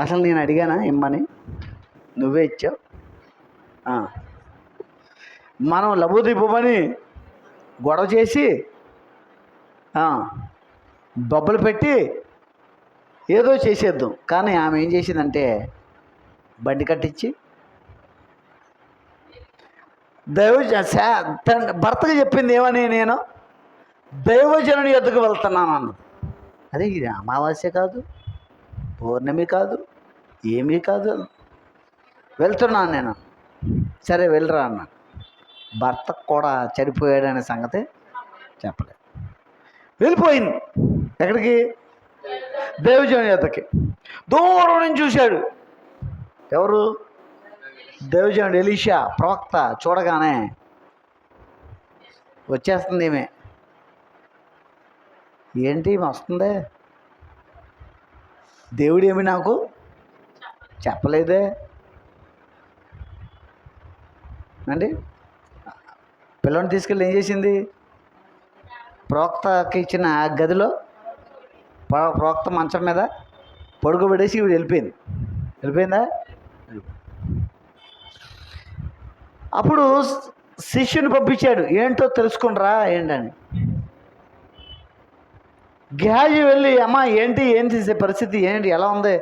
[SPEAKER 1] అసలు నేను అడిగానా ఇమ్మని? నువ్వే ఇచ్చావు. మనం లబోదిబ్బమని గొడవ చేసి బొబ్బలు పెట్టి ఏదో చేసేద్దాం. కానీ ఆమె ఏం చేసిందంటే బండి కట్టించి భర్తకు చెప్పింది ఏమని, నేను దైవజనుని ఎద్దుకు వెళ్తున్నాను అన్నది. అదే ఇది అమావాస్య కాదు, పౌర్ణమి కాదు, ఏమీ కాదు, వెళ్తున్నాను నేను. సరే వెళ్ళరా అన్నాడు. భర్తకు కూడా చనిపోయాడనే సంగతి చెప్పలేదు. వెళ్ళిపోయింది. ఎక్కడికి? దైవజనుని ఎద్దకి. దూరం నుంచి చూశాడు. ఎవరు? దైవజనుడు ఎలీషా ప్రవక్త. చూడగానే వచ్చేస్తుంది ఈమె. ఏంటి వస్తుందే, దేవుడేమి నాకు చెప్పలేదే అండి. పిల్లని తీసుకెళ్ళి ఏం చేసింది? ప్రవక్తకి ఇచ్చిన గదిలో ప్రవక్త మంచం మీద పడుకోబెట్టేసి ఇవి వెళ్ళిపోయిందా? అప్పుడు శిష్యుని పంపించాడు, ఏంటో తెలుసుకుంటారా ఏంటని. గేహాజీ వెళ్ళి, అమ్మా ఏంటి పరిస్థితి ఏంటి, ఎలా ఉంది,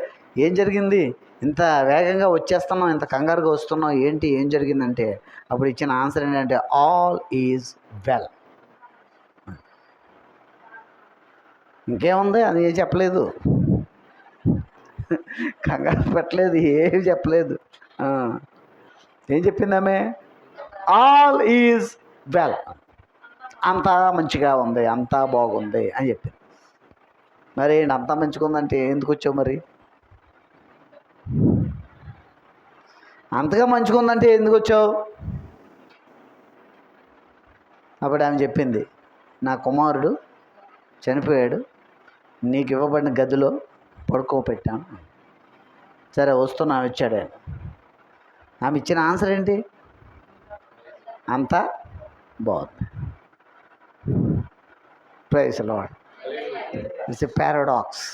[SPEAKER 1] ఏం జరిగింది, ఇంత వేగంగా వచ్చేస్తున్నాం, ఇంత కంగారుగా వస్తున్నాం, ఏం జరిగిందంటే అప్పుడు ఇచ్చిన ఆన్సర్ ఏంటంటే ఆల్ ఈజ్ వెల్. ఇంకేముంది? అది ఏం చెప్పలేదు, కంగారు పెట్టలేదు, ఏమి చెప్పలేదు. ఏం చెప్పింది ఆమె? ఆల్ ఈజ్ వెల్, అంతా మంచిగా ఉంది, అంతా బాగుంది అని చెప్పింది. మరి అంతా మంచిగా ఉందంటే ఎందుకు వచ్చావు? మరి అంతగా మంచిగా ఉందంటే ఎందుకు వచ్చావు? అప్పుడు ఆమె చెప్పింది, నా కుమారుడు చనిపోయాడు, నీకు ఇవ్వబడిన గదిలో పడుకోబెట్టాను. సరే వస్తున్నా వచ్చాడు ఆయన. ఆమె ఇచ్చిన ఆన్సర్ ఏంటి? అంతా బాగుంది. Praise Lord. It's a paradox.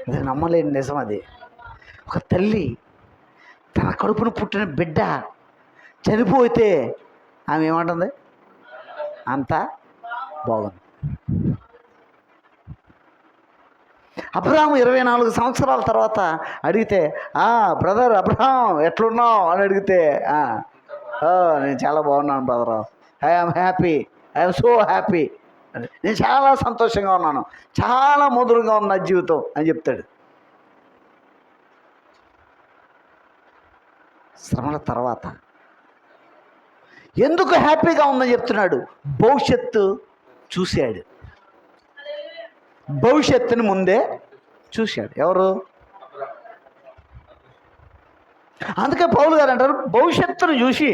[SPEAKER 1] అది నమ్మలేని నిజం. అది ఒక తల్లి తన కడుపును పుట్టిన బిడ్డ చనిపోతే ఆమె ఏమంటుంది? అంతా బాగుంది. అబ్రహాం 24 సంవత్సరాల తర్వాత అడిగితే, బ్రదర్ అబ్రహాం ఎట్లున్నావు అని అడిగితే, నేను చాలా బాగున్నాను brother, I'm happy, I'm so happy, నేను చాలా సంతోషంగా ఉన్నాను, చాలా మధురంగా ఉన్న జీవితం అని చెప్తాడు. శ్రమల తర్వాత ఎందుకు హ్యాపీగా ఉందని చెప్తున్నాడు? భవిష్యత్తు చూశాడు. భవిష్యత్తుని ముందే చూశాడు. ఎవరు? అందుకే పౌలు గారు అంటారు, భవిష్యత్తును చూసి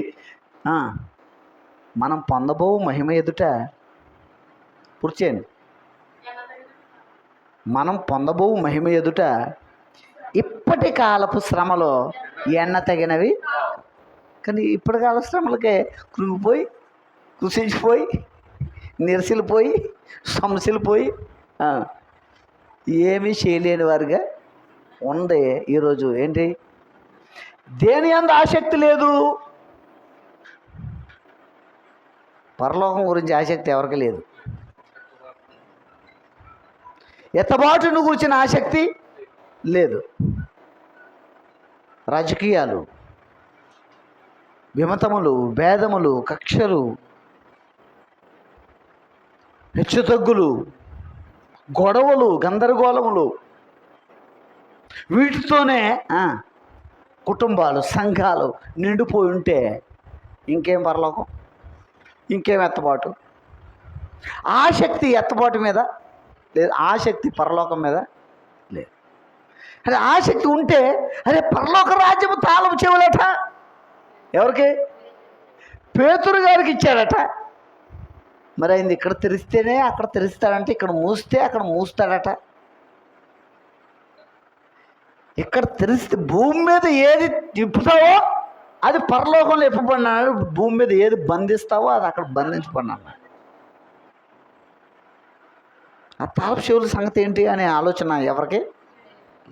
[SPEAKER 1] మనం పొందబో మహిమ ఎదుట పూర్చేయండి. మనం పొందబో మహిమ ఎదుట ఇప్పటి కాలపు శ్రమలో ఎన్న తగినవి. కానీ ఇప్పటి కాల శ్రమలకే కృంగిపోయి, కృషించిపోయి, నిరసిలిపోయి, సమసిలిపోయి ఏమీ చేయలేని వారిగా ఉంది ఈరోజు. ఏంటి? దేని యందు ఆసక్తి లేదు. పరలోకం గురించి ఆసక్తి ఎవరికి లేదు. ఎత్తబాటును గురించిన ఆసక్తి లేదు. రాజకీయాలు, విమతములు, భేదములు, కక్షలు, హెచ్చుతగ్గులు, గొడవలు, గందరగోళములు, వీటితోనే కుటుంబాలు, సంఘాలు నిండిపోయి ఉంటే ఇంకేం పరలోకం, ఇంకేం ఎత్తబాటు? ఆసక్తి ఎత్తబాటు మీద లేదు, ఆసక్తి పరలోకం మీద లేదు. అదే ఆసక్తి ఉంటే, అరే పరలోక రాజ్యము తాళం చెవులట ఎవరికి? పేతురు గారికి ఇచ్చాడట. మరి అయింది ఇక్కడ తెరిస్తేనే అక్కడ తెరుస్తాడంటే, ఇక్కడ మూస్తే అక్కడ మూస్తాడట. ఇక్కడ తెరిస్తే భూమి మీద ఏది తిప్పుతావో అది పరలోకంలో ఇప్పబడినాడు, భూమి మీద ఏది బంధిస్తావో అది అక్కడ బంధించబడినాడు. ఆ తాళపు చెవుల సంగతి ఏంటి అనే ఆలోచన ఎవరికి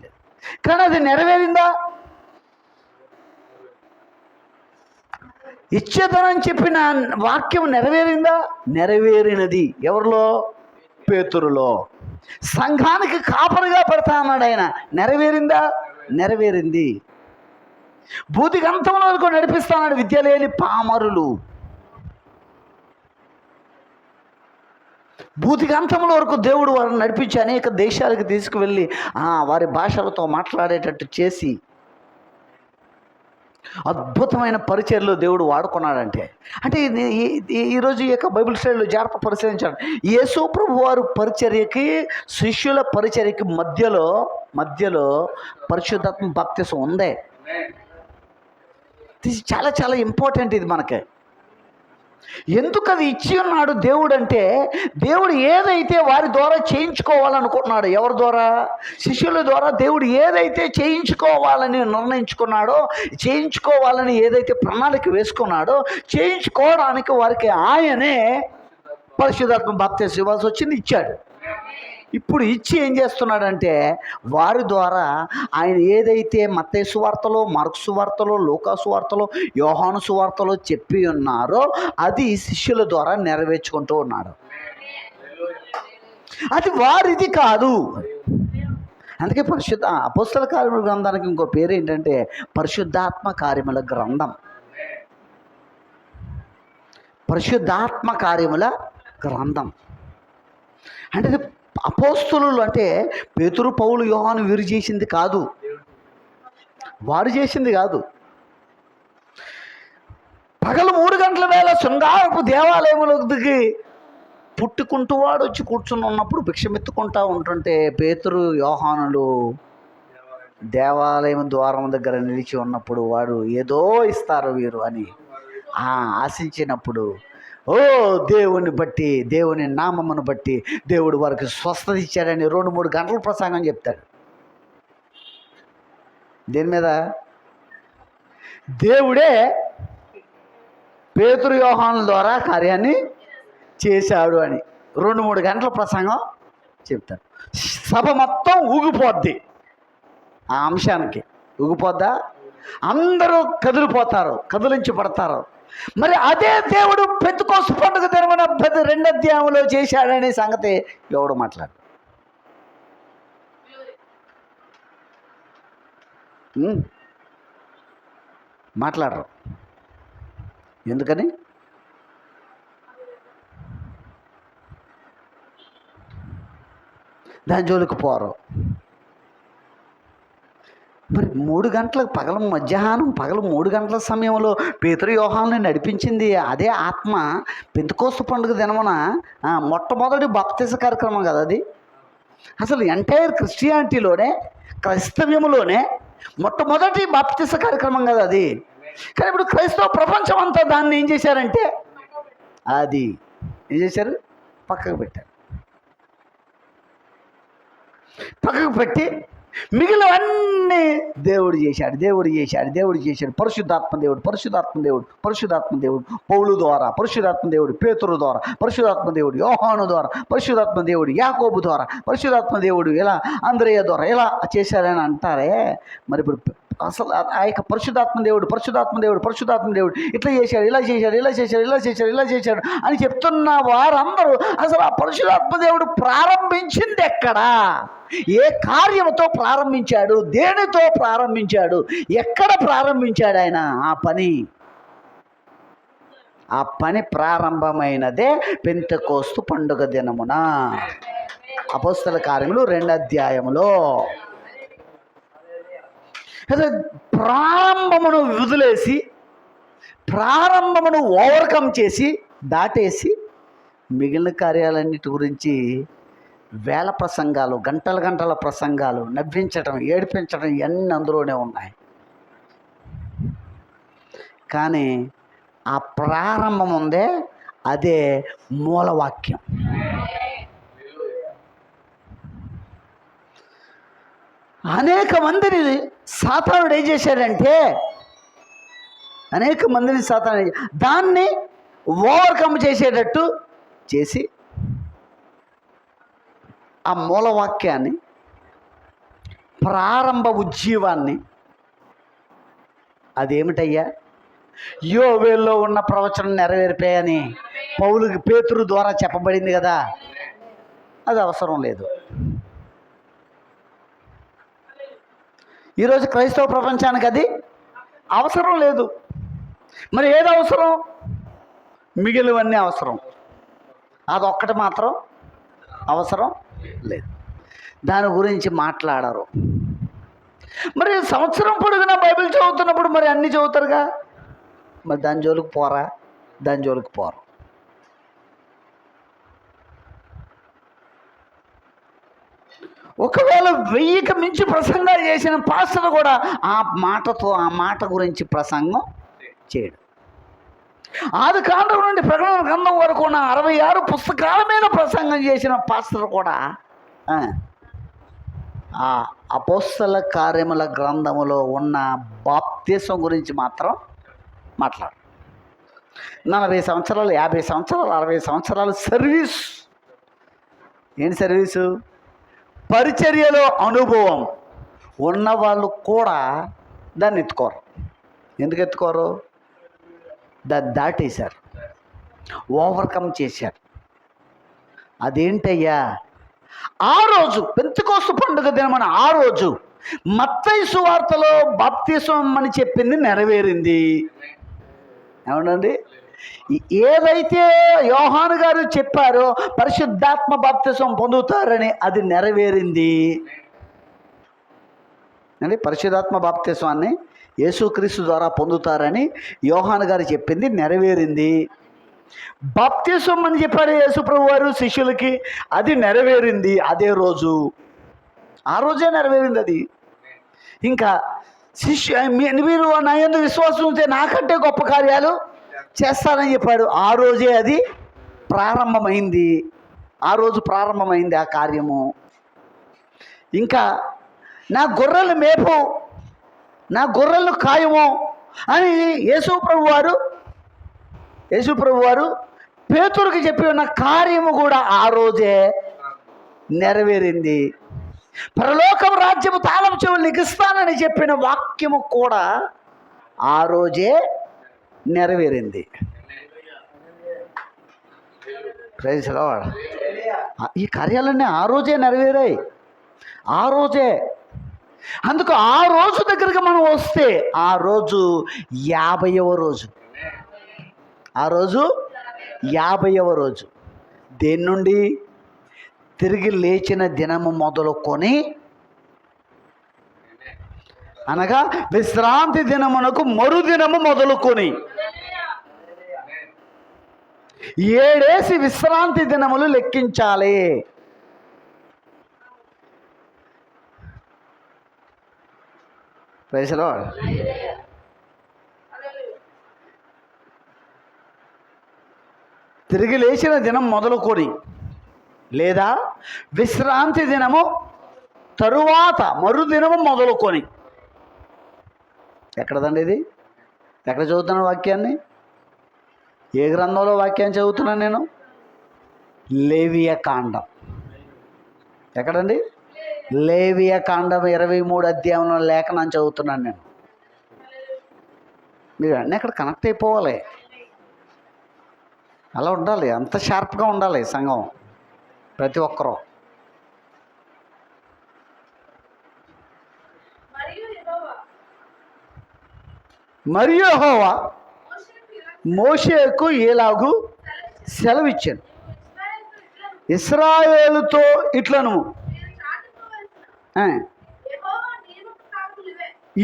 [SPEAKER 1] లేదు. కానీ అది నెరవేరిందా? ఇచ్చేదనని చెప్పిన వాక్యం నెరవేరిందా? నెరవేరినది. ఎవరిలో? పేతురులో. సంఘానికి కాపరిగా పెడతా అన్నాడు ఆయన. నెరవేరిందా? నెరవేరింది. భూతిగంతంలో వరకు నడిపిస్తాడు విద్య లేని పామరులు. భూతిగంతంలో వరకు దేవుడు వారిని నడిపించి అనేక దేశాలకు తీసుకువెళ్ళి వారి భాషలతో మాట్లాడేటట్టు చేసి అద్భుతమైన పరిచర్యలో దేవుడు వాడుకున్నాడంటే, అంటే ఈరోజు ఈ యొక్క బైబిల్ స్టడీలో జాగ్రత్త పరిశీలించాడు. యేసు ప్రభు వారు పరిచర్యకి, శిష్యుల పరిచర్యకి మధ్యలో పరిశుద్ధాత్మ బాప్తిసం ఉందే. ఇది చాలా చాలా ఇంపార్టెంట్. ఇది మనకి ఎందుకు అది ఇచ్చి ఉన్నాడు దేవుడు అంటే, దేవుడు ఏదైతే వారి ద్వారా చేయించుకోవాలనుకుంటున్నాడు, ఎవరి ద్వారా? శిష్యుల ద్వారా. దేవుడు ఏదైతే చేయించుకోవాలని నిర్ణయించుకున్నాడో, చేయించుకోవాలని ఏదైతే ప్రణాళిక వేసుకున్నాడో, చేయించుకోవడానికి వారికి ఆయనే పరిశుద్ధాత్మ బాప్తిసం ఇవ్వాల్సి వచ్చింది, ఇచ్చాడు. ఇప్పుడు ఇచ్చి ఏం చేస్తున్నాడంటే, వారి ద్వారా ఆయన ఏదైతే మత్తయి సువార్తలో, మార్కు సువార్తలో, లూకా సువార్తలో, యోహాను సువార్తలో చెప్పి ఉన్నారో అది శిష్యుల ద్వారా నెరవేర్చుకుంటూ ఉన్నాడు. అది వారిది కాదు. అందుకే అపోస్తల కార్యముల గ్రంథానికి ఇంకో పేరు ఏంటంటే పరిశుద్ధాత్మ కార్యముల గ్రంథం. పరిశుద్ధాత్మ కార్యముల గ్రంథం అంటే అపోస్తలులు అంటే పేతురు, పౌలు, యోహాను వీరు చేసింది కాదు, వారు చేసింది కాదు. పగలు 3 గంటల వేళ శృంగారపు దేవాలయములకి పుట్టుకుంటూ వాడు వచ్చి కూర్చుని ఉన్నప్పుడు భిక్షమెత్తుకుంటూ ఉంటుంటే పేతురు, యోహానులు దేవాలయం ద్వారం దగ్గర నిలిచి ఉన్నప్పుడు వాడు ఏదో ఇస్తారు వీరు అని ఆశించినప్పుడు ఓ దేవుని బట్టి, దేవుని నామమును బట్టి దేవుడు వారికి స్వస్థత ఇచ్చాడని 2-3 గంటల ప్రసంగం చెప్తాడు. దీని మీద దేవుడే పేతురు యోహానుల ద్వారా కార్యాన్ని చేశాడు అని 2-3 గంటల ప్రసంగం చెప్తాడు. సభ మొత్తం ఊగిపోద్ది ఆ అంశానికి. ఊగిపోద్దా? అందరూ కదిలిపోతారు, కదిలించబడతారు. మరి అదే దేవుడు పెంతెకోస్తు పండుగ దినమున 2వ అధ్యాయంలో చేశాడనే సంగతి ఎవడు మాట్లాడు? మాట్లాడరు. ఎందుకని? దాని జోలికి పోరు. మరి 3 గంటలకు పగలు 3 గంటల సమయంలో పేతురు యోహానుని నడిపించింది అదే ఆత్మ. పెంతెకోస్తు పండుగ దినమున మొట్టమొదటి బాప్తిస కార్యక్రమం కదా అది. అసలు ఎంటైర్ క్రిస్టియానిటీలోనే, క్రైస్తవ్యంలోనే మొట్టమొదటి బాప్తిస కార్యక్రమం కదా అది. కానీ ఇప్పుడు క్రైస్తవ ప్రపంచం అంతా దాన్ని ఏం చేశారంటే అది ఏం చేశారు? పక్కకు పెట్టి మిగిలినవన్నీ దేవుడు చేశాడు. పరిశుద్ధాత్మ దేవుడు పౌలు ద్వారా, పరిశుద్ధాత్మ దేవుడు పేతురు ద్వారా, పరిశుద్ధాత్మ దేవుడు యోహాను ద్వారా, పరిశుద్ధాత్మ దేవుడు యాకోబు ద్వారా, పరిశుద్ధాత్మ దేవుడు ఇలా అంద్రేయ ద్వారా ఇలా చేశారని అంటారే. మరి ఇప్పుడు అసలు ఆ యొక్క పరిశుద్ధాత్మ దేవుడు ఇట్లా చేశాడు, ఇలా చేశాడు అని చెప్తున్న వారందరూ అసలు ఆ పరిశుద్ధాత్మ దేవుడు ప్రారంభించింది ఎక్కడా? ఏ కార్యంతో ప్రారంభించాడు? దేనితో ప్రారంభించాడు? ఎక్కడ ప్రారంభించాడు ఆయన ఆ పని ప్రారంభమైనదే పెంతెకోస్తు పండుగ దినమున. అపోస్తల కార్యములు 2వ అధ్యాయములో ప్రారంభమును వదిలేసి, ప్రారంభమును ఓవర్కమ్ చేసి దాటేసి మిగిలిన కార్యాలన్నిటి గురించి వేల ప్రసంగాలు, గంటల ప్రసంగాలు, నవ్వించడం, ఏడిపించడం ఇవన్నీ అందులోనే ఉన్నాయి. కానీ ఆ ప్రారంభం ఉందే అదే మూలవాక్యం. అనేక మందిని సాతానుడు ఏం చేశాడంటే దాన్ని ఓవర్కమ్ చేసేటట్టు చేసి ఆ మూలవాక్యాన్ని, ప్రారంభ ఉజ్జీవాన్ని, అదేమిటయ్యా యోవేల్లో ఉన్న ప్రవచనం నెరవేరిపోయాయని పేతురు ద్వారా చెప్పబడింది కదా, అది అవసరం లేదు. ఈరోజు క్రైస్తవ ప్రపంచానికి అది అవసరం లేదు. మరి ఏది అవసరం? మిగిలినవన్నీ అవసరం, అదొక్కటి మాత్రం అవసరం లేదు. దాని గురించి మాట్లాడరు. మరి సంవత్సరం పొడుగునా బైబిల్ చదువుతున్నప్పుడు మరి అన్నీ చదువుతారుగా, మరి దాని జోలికి పోరు. ఒకవేళ 1000కి మించి ప్రసంగాలు చేసిన పాస్టర్ కూడా ఆ మాట గురించి ప్రసంగం చేయడు. ఆదికాండం నుండి ప్రకటన గ్రంథం వరకు ఉన్న 66 పుస్తకాల మీద ప్రసంగం చేసిన పాస్టర్ కూడా ఆ అపోస్తల కార్యముల గ్రంథములో ఉన్న బాప్తిసం గురించి మాత్రం మాట్లాడు. 40 సంవత్సరాలు, 50 సంవత్సరాలు, 60 సంవత్సరాలు సర్వీస్. ఏంటి సర్వీసు? పరిచర్యలో అనుభవం ఉన్నవాళ్ళు కూడా దాన్ని ఎత్తుకోరు. ఎందుకు ఎత్తుకోరు? దాన్ని దాటేశారు, ఓవర్కమ్ చేశారు. అదేంటయ్యా? ఆ రోజు పెంతెకోస్తు పండుగ దినమని ఆ రోజు మత్తయి సువార్తలో బాప్తిసం అని చెప్పింది నెరవేరింది. ఏమండి? ఏదైతే యోహాను గారు చెప్పారో పరిశుద్ధాత్మ బాప్తిసం పొందుతారని అది నెరవేరింది. అంటే పరిశుద్ధాత్మ బాప్తిస్వాన్ని యేసుక్రీస్తు ద్వారా పొందుతారని యోహాను గారు చెప్పింది నెరవేరింది. బాప్తిసం అని చెప్పారు యేసు ప్రభు వారు శిష్యులకి, అది నెరవేరింది అదే రోజు. ఆ రోజే నెరవేరింది అది. ఇంకా మీరు నా యందు విశ్వాసం ఉంటే నాకంటే గొప్ప కార్యాలు
[SPEAKER 2] చేస్తానని చెప్పాడు. ఆ రోజే అది ప్రారంభమైంది. ఆ రోజు ప్రారంభమైంది ఆ కార్యము. ఇంకా నా గొర్రెలు మేపు, నా గొర్రెలను కాయము అని యేసు ప్రభు వారు పేతురుకి చెప్పి ఉన్న కార్యము కూడా ఆ రోజే నెరవేరింది. పరలోకం రాజ్యము తాళం చెవులు నీకు ఇస్తానని చెప్పిన వాక్యము కూడా ఆ రోజే నెరవేరింది. Praise Lord. ఈ కార్యాలన్నీ ఆ రోజే నెరవేరాయి, ఆ రోజే. అందుకు ఆ రోజు దగ్గరికి మనం వస్తే ఆ రోజు 50వ రోజు. ఆ రోజు 50వ రోజు. దేని నుండి? తిరిగి లేచిన దినము మొదలుకొని, అనగా విశ్రాంతి దినమునకు మరుదినము మొదలుకొని 7 విశ్రాంతి దినములు లెక్కించాలి. Praise Lord. తిరిగి లేచిన దినం మొదలుకొని, లేదా విశ్రాంతి దినము తరువాత మరుదినము మొదలుకొని. ఎక్కడదండి ఇది? ఎక్కడ చదువుతున్నాను వాక్యాన్ని? ఏ గ్రంథంలో వాక్యాన్ని చదువుతున్నాను నేను? లేవియ కాండం. ఎక్కడండి? లేవియ కాండం 23 అధ్యాయంలో లేఖనాన్ని చదువుతున్నాను నేను. మీరు అన్నీ అక్కడ కనెక్ట్ అయిపోవాలి. అలా ఉండాలి, అంత షార్ప్గా ఉండాలి సంఘం, ప్రతి ఒక్కరూ. మరియు యెహోవా మోషేకు ఇలాగు సెలవిచ్చాను, ఇశ్రాయేలుతో ఇట్లను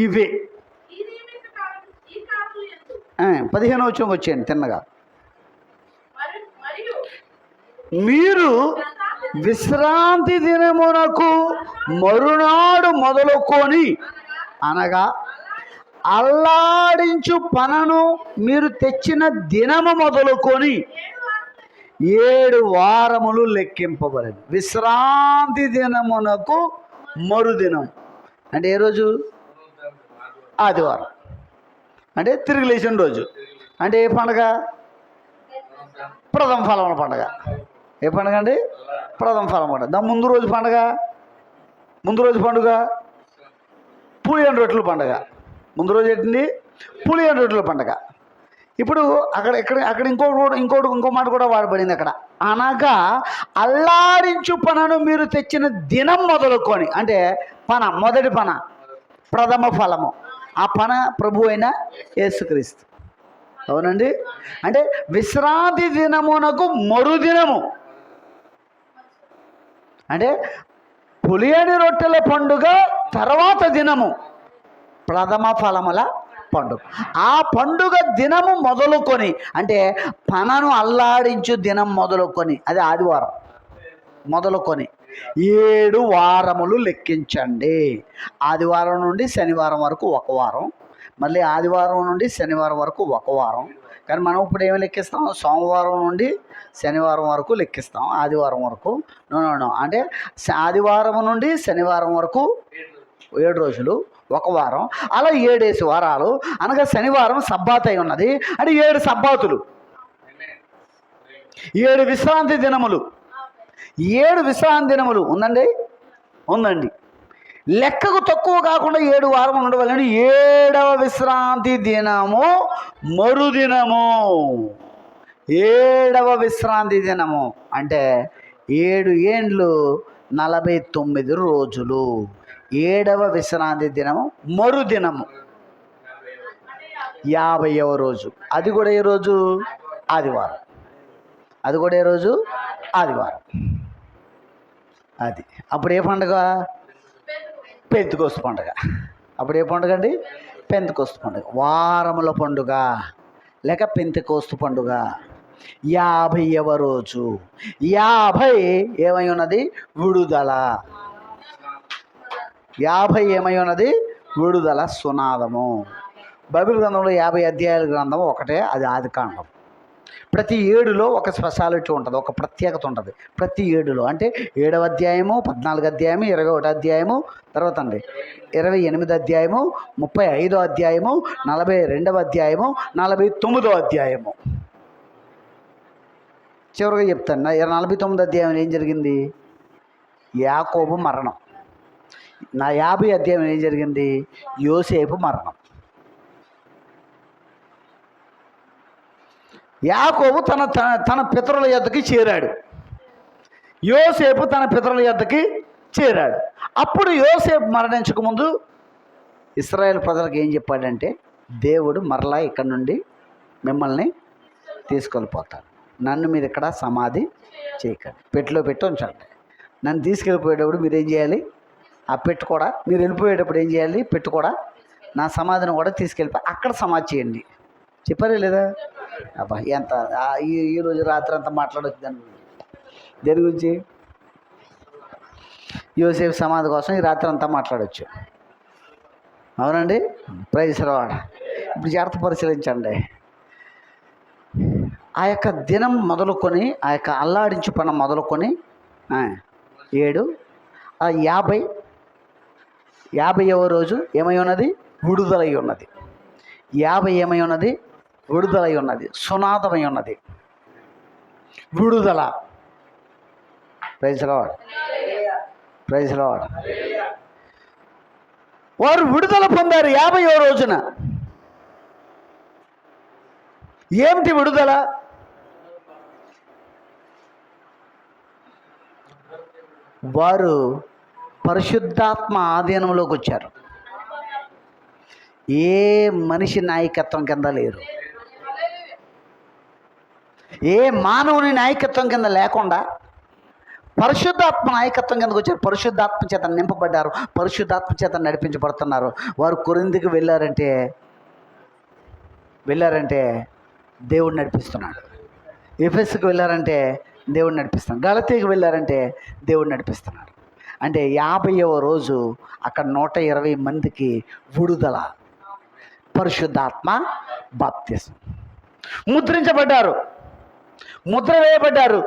[SPEAKER 2] ఇవే. 15వ వచనం వచ్చేయండి తిన్నగా. మీరు విశ్రాంతి దినమునకు మరునాడు మొదలుకొని, అనగా అల్లాడించు పనను మీరు తెచ్చిన దినము మొదలుకొని 7 వారములు లెక్కింపబడింది. విశ్రాంతి దినమునకు మరుదినం అంటే ఏ రోజు? ఆదివారం. అంటే తిరిగి లేచిన రోజు. అంటే ఏ పండుగ? ప్రథమ ఫలముల పండుగ. ఏ పండుగ అండి? ప్రథమ ఫలం పండుగ. దాని ముందు రోజు పండుగ, పులియని రొట్టెల పండుగ. ముందు రోజు ఏంటండి? పులియని రొట్టెల పండుగ. ఇప్పుడు అక్కడ ఇంకో మాట కూడా వాడబడింది అక్కడ. అనగా అల్లాడించు పనను మీరు తెచ్చిన దినం మొదలుకొని, అంటే పన, మొదటి పన, ప్రథమ ఫలము. ఆ పన ప్రభు అయిన యేసుక్రీస్తు. అవునండి. అంటే విశ్రాంతి దినమునకు మరుదినము, అంటే పులియని రొట్టెల పండుగ తర్వాత దినము ప్రథమ ఫలముల పండుగ. ఆ పండుగ దినము మొదలుకొని, అంటే పనను అల్లాడించు దినం మొదలుకొని, అది ఆదివారం మొదలుకొని 7 వారములు లెక్కించండి. ఆదివారం నుండి శనివారం వరకు ఒక వారం, మళ్ళీ ఆదివారం నుండి శనివారం వరకు ఒక వారం. కానీ మనం ఇప్పుడు ఏమి లెక్కిస్తాం? సోమవారం నుండి శనివారం వరకు లెక్కిస్తాం, ఆదివారం వరకు. నో, అంటే ఆదివారం నుండి శనివారం వరకు 7 రోజులు, ఒక వారం. అలా 7 వారాలు. అనగా శనివారం సబ్బాత్ అయి ఉన్నది. అంటే 7 సబ్బాతులు, 7 విశ్రాంతి దినములు. 7 విశ్రాంతి దినములు ఉందండి. లెక్కకు తక్కువ కాకుండా 7 వారం ఉండవాలని 7వ విశ్రాంతి దినము మరుదినము. 7వ విశ్రాంతి దినము అంటే 7 ఏండ్లు 49 రోజులు. 7వ విశ్రాంతి దినము మరుదినము 50వ రోజు. అది కూడా ఏ రోజు? ఆదివారం. అది కూడా ఏ రోజు? ఆదివారం. అది అప్పుడు ఏ పండుగ? పెంతెకొస్తు పండుగ. అప్పుడు ఏ పండుగ అండి? పెంతెకొస్తు పండుగ, వారముల పండుగ లేక పెంతెకొస్తు పండుగ. 50వ రోజు. 50 ఏమై ఉన్నది? విడుదల. 50 ఏమై ఉన్నది? విడుదల, సునాదము. బైబిల్ గ్రంథంలో 50 అధ్యాయాల గ్రంథం ఒకటే, అది ఆదికాండం. ప్రతి ఏడులో ఒక స్పెషాలిటీ ఉంటుంది, ఒక ప్రత్యేకత ఉంటుంది. ప్రతి ఏడులో అంటే 7వ అధ్యాయము, 14 అధ్యాయము, 21 అధ్యాయము, తర్వాత 28 అధ్యాయము, 35 అధ్యాయము, 42 అధ్యాయము, 49 అధ్యాయము. చివరిగా చెప్తాను, 49 అధ్యాయం ఏం జరిగింది? యాకోబు మరణం. 50 అధ్యాయం ఏం జరిగింది? యోసేపు మరణం. యాకోబు తన పితరుల యొద్దకి చేరాడు, యోసేపు తన పితరుల యొద్దకి చేరాడు. అప్పుడు యోసేపు మరణించకముందు ఇశ్రాయేల్ ప్రజలకు ఏం చెప్పాడంటే, దేవుడు మరలా ఇక్కడ నుండి మిమ్మల్ని తీసుకెళ్ళిపోతాడు, నన్ను మీరు ఇక్కడ సమాధి చేయకండి, పెట్టిలో పెట్టి ఉంచండి. నన్ను తీసుకెళ్ళిపోయేటప్పుడు మీరు ఏం చేయాలి? ఆ పెట్టు కూడా, మీరు వెళ్ళిపోయేటప్పుడు ఏం చేయాలి? పెట్టు కూడా, నా సమాధిని కూడా తీసుకెళ్ళిపోయి అక్కడ సమాధి చేయండి. చెప్పారే లేదా? అబ్బా ఎంత ఈరోజు రాత్రి అంతా మాట్లాడవచ్చు దేని గురించి? యోసేపు సమాధి కోసం ఈ రాత్రి అంతా మాట్లాడవచ్చు. అవునండి, ప్రైజ్ లార్డ్. ఇప్పుడు జాగ్రత్త పరిశీలించండి. ఆ యొక్క దినం మొదలుకొని, ఆ యొక్క అల్లాడించు పని మొదలుకొని 7 50వ రోజు ఏమై ఉన్నది? విడుదలై ఉన్నది. 50 ఏమై ఉన్నది? విడుదలై ఉన్నది, సునాదమై ఉన్నది, విడుదల. Praise Lord, praise Lord. వారు విడుదల పొందారు 50వ రోజున. ఏమిటి విడుదల? వారు పరిశుద్ధాత్మ ఆధీనంలోకి వచ్చారు. ఏ మనిషి నాయకత్వం కింద లేరు, ఏ మానవుని నాయకత్వం కింద లేకుండా పరిశుద్ధాత్మ నాయకత్వం కిందకు వచ్చారు. పరిశుద్ధాత్మ చేత నింపబడ్డారు, పరిశుద్ధాత్మ చేత నడిపించబడుతున్నారు. వారు కొరింథీకి వెళ్ళారంటే దేవుడు నడిపిస్తున్నాడు. ఎఫెసుకు వెళ్ళారంటే దేవుడు నడిపిస్తున్నాడు. గలతీకి వెళ్ళారంటే దేవుడు నడిపిస్తున్నాడు. అంటే 50వ రోజు అక్కడ 120 మందికి విడుదల, పరిశుద్ధాత్మ బాప్తిసం. ముద్రించబడ్డారు, ముద్ర వేయబడ్డారు.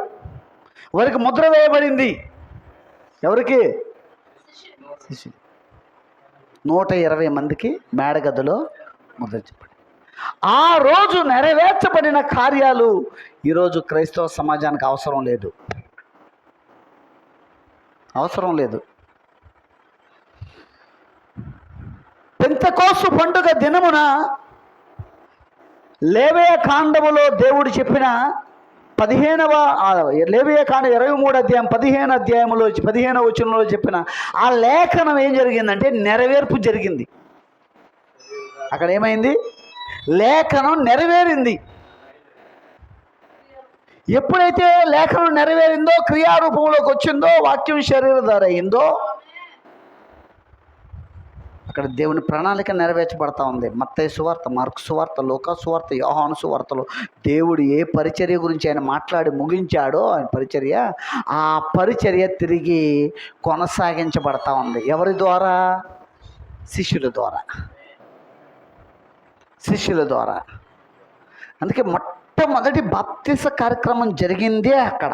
[SPEAKER 2] వారికి ముద్ర వేయబడింది. ఎవరికి? 120 మందికి మేడగదిలో ముద్రించబడి. ఆ రోజు నెరవేర్చబడిన కార్యాలు ఈరోజు క్రైస్తవ సమాజానికి అవసరం లేదు, అవసరం లేదు. పెంతెకోస్తు పండుగ దినమున లేవియ కాండములో దేవుడు చెప్పిన 15వ లేవియ కాండం 23వ అధ్యాయం 15వ వచనంలో చెప్పిన ఆ లేఖనం ఏం జరిగిందంటే నెరవేర్పు జరిగింది. అక్కడ ఏమైంది? లేఖనం నెరవేరింది. ఎప్పుడైతే లేఖనం నెరవేరిందో, క్రియారూపంలోకి వచ్చిందో, వాక్యం శరీరధార అయిందో, అక్కడ దేవుని ప్రణాళిక నెరవేర్చబడతా ఉంది. మత్తయి సువార్త, మార్కు సువార్త, లూకా సువార్త, యోహాను సువార్తలో దేవుడు ఏ పరిచర్య గురించి ఆయన మాట్లాడి ముగించాడో ఆయన పరిచర్య, ఆ పరిచర్య తిరిగి కొనసాగించబడతా ఉంది. ఎవరి ద్వారా? శిష్యుల ద్వారా, శిష్యుల ద్వారా. అందుకే మొట్టమొదటి బాప్తిస కార్యక్రమం జరిగిందే అక్కడ,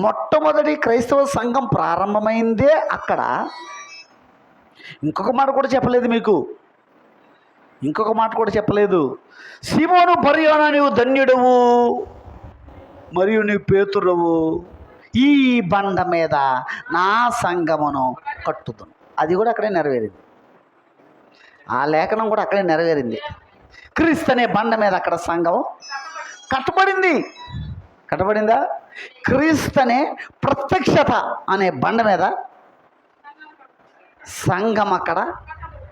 [SPEAKER 2] మొట్టమొదటి క్రైస్తవ సంఘం ప్రారంభమైందే అక్కడ. ఇంకొక మాట కూడా చెప్పలేదు మీకు, ఇంకొక మాట కూడా చెప్పలేదు. సీమోను బర్యోనా, నీవు ధన్యుడవు, మరియు నీవు పేతురువు, ఈ బండ మీద నా సంఘమును కట్టుదును. అది కూడా అక్కడే నెరవేరింది. ఆ లేఖనం కూడా అక్కడే నెరవేరింది. క్రీస్తు అనే బండ మీద అక్కడ సంఘం కట్టబడింది. కట్టబడిందా? క్రీస్తు అనే ప్రత్యక్షత అనే బండ మీద సంఘం అక్కడ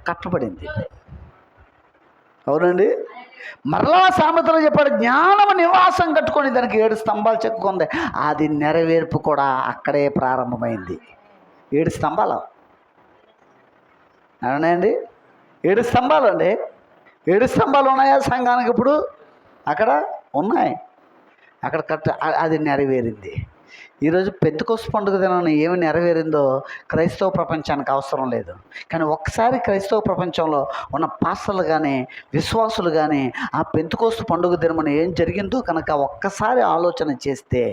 [SPEAKER 2] కట్టబడింది. అవునండి. మరలా సామెతలో చెప్పాడు, జ్ఞానము నివాసం కట్టుకొని దానికి 7 స్తంభాలు చెక్కుకుంది. అది నెరవేర్పు కూడా అక్కడే ప్రారంభమైంది. 7 స్తంభాలు అవునాయండి? 7 స్తంభాలు అండి. 7 స్తంభాలు ఉన్నాయా సంఘానికి? ఇప్పుడు అక్కడ ఉన్నాయి. అక్కడ అది నెరవేరింది. ఈరోజు పెంతెకొస్తు పండుగ దినాన ఏమి నెరవేరిందో క్రైస్తవ ప్రపంచానికి అవసరం లేదు. కానీ ఒక్కసారి క్రైస్తవ ప్రపంచంలో ఉన్న పాస్టర్లు కానీ విశ్వాసులు కానీ ఆ పెంతెకొస్తు పండుగ దినమున ఏం జరిగిందో కనుక ఒక్కసారి ఆలోచన చేస్తే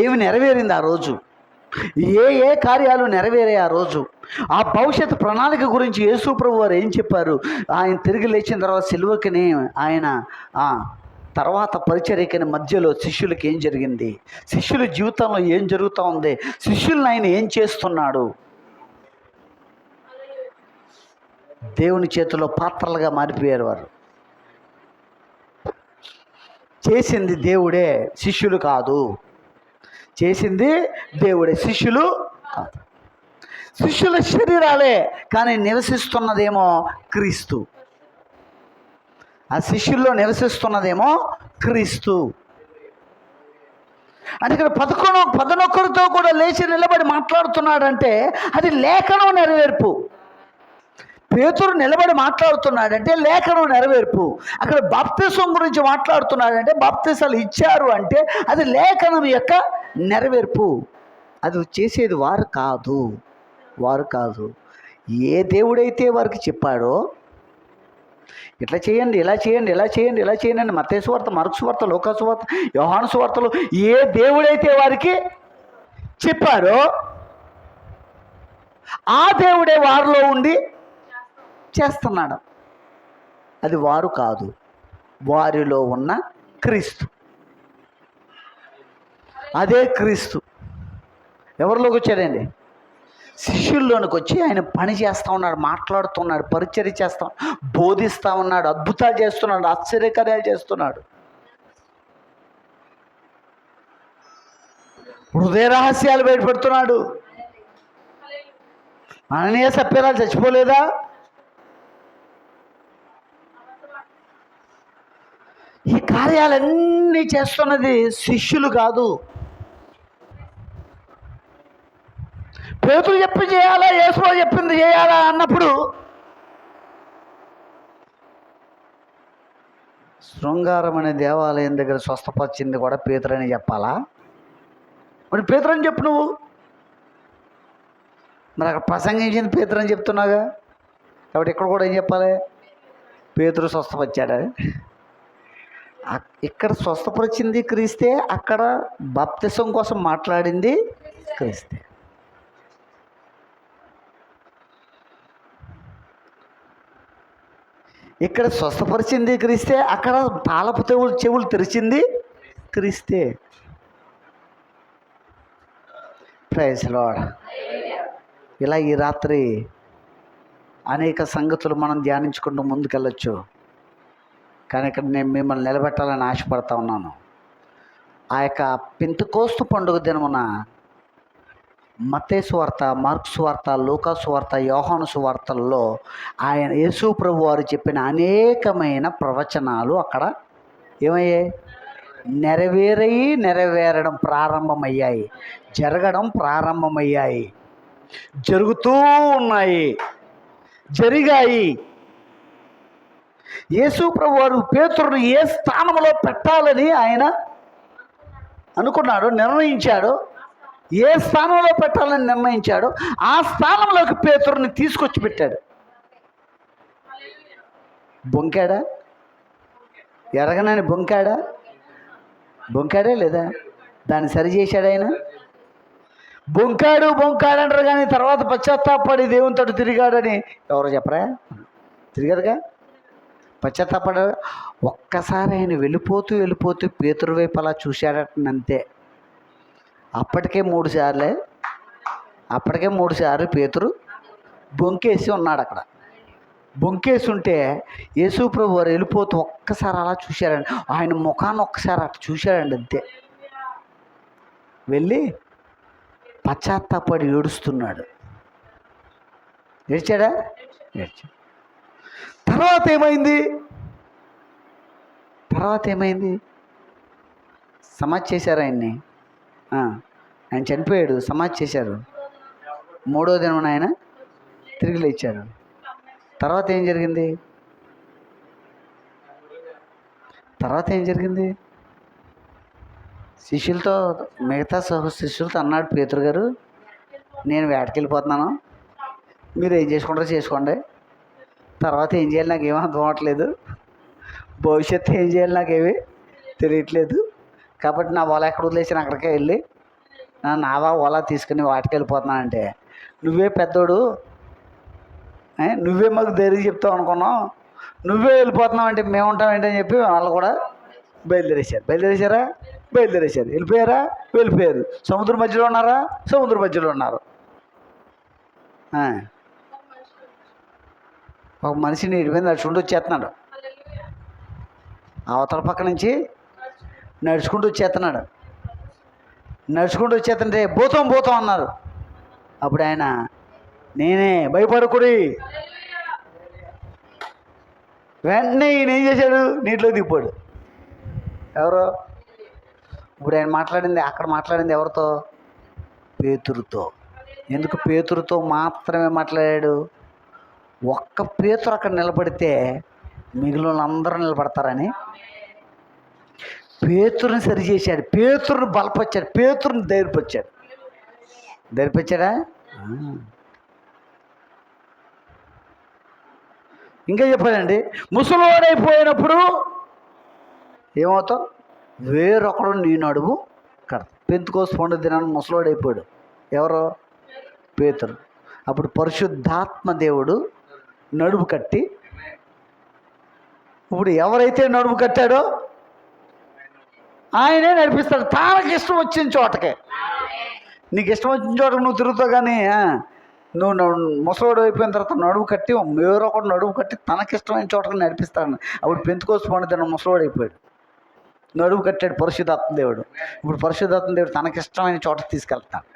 [SPEAKER 2] ఏమి నెరవేరింది ఆ రోజు, ఏ కార్యాలు నెరవేరాయి ఆ రోజు, ఆ భవిష్యత్తు ప్రణాళిక గురించి యేసు ప్రభు వారు ఏం చెప్పారు, ఆయన తిరిగి లేచిన తర్వాత సిలువకిని ఆయన తర్వాత పరిచర్యకి మధ్యలో శిష్యులకి ఏం జరిగింది, శిష్యుల జీవితంలో ఏం జరుగుతూ ఉంది, శిష్యులను ఆయన ఏం చేస్తున్నాడు. దేవుని చేతిలో పాత్రలుగా మారిపోయారు వారు. చేసింది దేవుడే, శిష్యులు కాదు. చేసింది దేవుడే, శిష్యులు కాదు. శిష్యుల శరీరాలే, కానీ నివసిస్తున్నదేమో క్రీస్తు. ఆ శిష్యుల్లో నివసిస్తున్నదేమో క్రీస్తు. అంటే ఇక్కడ 11 కూడా లేచి నిలబడి మాట్లాడుతున్నాడంటే అది లేఖనం నెరవేర్పు. పేతురు నిలబడి మాట్లాడుతున్నాడంటే లేఖనం నెరవేర్పు. అక్కడ బాప్తిసం గురించి మాట్లాడుతున్నాడంటే బాప్తిసాలు ఇచ్చారు అంటే అది లేఖనం యొక్క నెరవేర్పు. అది చేసేది వారు కాదు. ఏ దేవుడైతే వారికి చెప్పాడో ఇట్లా చేయండి, ఇలా చేయండి, ఇలా చేయండి, ఇలా చేయండి అని మత్తయి సువార్త, మార్కు సువార్త, లూకా సువార్త, యోహాను సువార్తలు ఏ దేవుడైతే వారికి చెప్పారో ఆ దేవుడే వారిలో ఉండి చేస్తున్నాడు. అది వారు కాదు, వారిలో ఉన్న క్రీస్తు. అదే క్రీస్తు ఎవరిలోకి వచ్చాడండి? శిష్యుల్లోనికి వచ్చి ఆయన పని చేస్తూ ఉన్నాడు, మాట్లాడుతున్నాడు, పరిచర్య చేస్తా, బోధిస్తూ ఉన్నాడు, అద్భుతాలు చేస్తున్నాడు, ఆశ్చర్యకార్యాలు చేస్తున్నాడు, హృదయ రహస్యాలు బయటపెడుతున్నాడు. అననీయ సప్ఫీరాలు చచ్చిపోలేదా? ఈ కార్యాలన్నీ చేస్తున్నది శిష్యులు కాదు. పేతురు చెప్పి చేయాలా, యేసు చెప్పింది చేయాలా అన్నప్పుడు శృంగారం అనే దేవాలయం దగ్గర స్వస్థపరిచింది కూడా పేతురు అని చెప్పాలా? మరి పేతురు అని చెప్పు నువ్వు. మరి అక్కడ ప్రసంగించింది పేతురు అని చెప్తున్నాగా, కాబట్టి ఇక్కడ కూడా ఏం చెప్పాలి? పేతురు స్వస్థపరిచాడా? ఇక్కడ స్వస్థపరిచింది క్రీస్తే, అక్కడ బాప్తిసం కోసం మాట్లాడింది క్రీస్తే. ఇక్కడ స్వస్థపరిచింది క్రీస్తే, అక్కడ తాళపు చెవులు తెరిచింది క్రీస్తే. Praise Lord. ఇలా ఈ రాత్రి అనేక సంగతులు మనం ధ్యానించుకుంటూ ముందుకెళ్ళొచ్చు, కానీ ఇక్కడ నేను మిమ్మల్ని నిలబెట్టాలని ఆశపడతా ఉన్నాను. ఆ యొక్క పెంతెకొస్తు పండుగ దినమున మత్తయి సువార్త, మార్కు సువార్త, లూకా సువార్త, యోహాను సువార్తల్లో ఆయన యేసు ప్రభు వారు చెప్పిన అనేకమైన ప్రవచనాలు అక్కడ ఏమయ్యాయి? నెరవేరడం ప్రారంభమయ్యాయి, జరగడం ప్రారంభమయ్యాయి, జరుగుతూ ఉన్నాయి, జరిగాయి. యేసు ప్రభు వారు పేతురును ఏ స్థానంలో పెట్టాలని ఆయన అనుకున్నాడు, నిర్ణయించాడు. ఏ స్థానంలో పెట్టాలని నిర్ణయించాడో ఆ స్థానంలోకి పేతురుని తీసుకొచ్చి పెట్టాడు. బొంకాడా? ఎరగనని బొంకాడే లేదా? దాన్ని సరి చేశాడు ఆయన. బొంకాడు అంటారు, కానీ తర్వాత పశ్చాత్తాపడి దేవునితో తిరిగాడని ఎవరో చెప్పరా? తిరిగారుగా, పశ్చాత్తాపడ. ఒక్కసారి ఆయన వెళ్ళిపోతూ పేతురు వైపు అలా చూశాడటంతే. అప్పటికే 3 సార్లు పేతురు బొంకేసి ఉన్నాడు. అక్కడ బొంకేసి ఉంటే యేసు ప్రభు వారు వెళ్ళిపోతూ ఒక్కసారి అలా చూశారండి, ఆయన ముఖాన్ని ఒక్కసారి అట్లా చూశాడండి అంతే. వెళ్ళి పశ్చాత్తాపడి ఏడుస్తున్నాడు. ఏడ్చాడా? తర్వాత ఏమైంది? సమాధి చేశారు ఆయన్ని. ఆయన చనిపోయాడు, సమాధి చేశారు. 3వ దినం ఆయన తిరిగి లేచాడు. తర్వాత ఏం జరిగింది? శిష్యులతో మిగతా శిష్యులతో అన్నాడు పేతురు గారు, నేను వేటకి వెళ్ళిపోతున్నాను, మీరు ఏం చేసుకుంటారో చేసుకోండి, తర్వాత ఏం చేయాలి నాకు ఏమీ అర్థం అవ్వట్లేదు, భవిష్యత్తు ఏం చేయాలి నాకేమీ తెలియట్లేదు, కాబట్టి నా వల ఎక్కడ వదిలేసిన అక్కడికే వెళ్ళి నావా వల తీసుకుని వాటికి వెళ్ళిపోతున్నానంటే, నువ్వే పెద్దోడు, నువ్వే మాకు ధైర్యం చెప్తావు అనుకున్నావు, నువ్వే వెళ్ళిపోతున్నావు అంటే మేము ఉంటాం ఏంటని చెప్పి వాళ్ళు కూడా బయలుదేరేశారా, వెళ్ళిపోయారా, వెళ్ళిపోయారు. సముద్రం మధ్యలో ఉన్నారా, సముద్రం మధ్యలో ఉన్నారు. ఒక మనిషి నీటి మీద నడుచుకుంటూ వచ్చేస్తున్నాడు, అవతల పక్క నుంచి నడుచుకుంటూ వచ్చేస్తుంటే భూతం అన్నారు. అప్పుడు ఆయన, నేనే, భయపడకుడి. వెంటనే ఈయన ఏం చేశాడు, నీటిలో దిగిపోయాడు. ఎవరో ఇప్పుడు ఆయన అక్కడ మాట్లాడింది ఎవరితో? పేతురుతో. ఎందుకు పేతురుతో మాత్రమే మాట్లాడాడు? ఒక్క పేతురు అక్కడ నిలబడితే మిగిలిన వాళ్ళందరూ నిలబడతారని పేతురుని సరిచేశాడు, పేతురుని బలపరిచాడు, పేతురుని ధైర్యపరిచాడా? ఇంకా చెప్పాడండి, ముసలివాడైపోయినప్పుడు ఏమవుతావు, వేరొకడు నీ నడుము కడతా. పెంతెకోస్తు పండుగ దినాన్ని ముసలివాడైపోయాడు. ఎవరో? పేతురు. అప్పుడు పరిశుద్ధాత్మ దేవుడు నడుము కట్టి, ఇప్పుడు ఎవరైతే నడుము కట్టాడో ఆయనే నడిపిస్తాడు తనకి ఇష్టం వచ్చిన చోటకే. నీకు ఇష్టం వచ్చిన చోటకి నువ్వు తిరుగుతావు, కానీ నువ్వు ముసలోడు అయిపోయిన తర్వాత నడుము కట్టి వేరొకడు నడుము కట్టి తనకిష్టమైన చోటకి నడిపిస్తాడు. అప్పుడు పెంతెకోస్తు పండుగ దినం ముసలోడు అయిపోయాడు, నడుము కట్టాడు పరిశుద్ధాత్మ దేవుడు. ఇప్పుడు పరిశుద్ధాత్మ దేవుడు తనకిష్టమైన చోటకి తీసుకెళ్తాడు.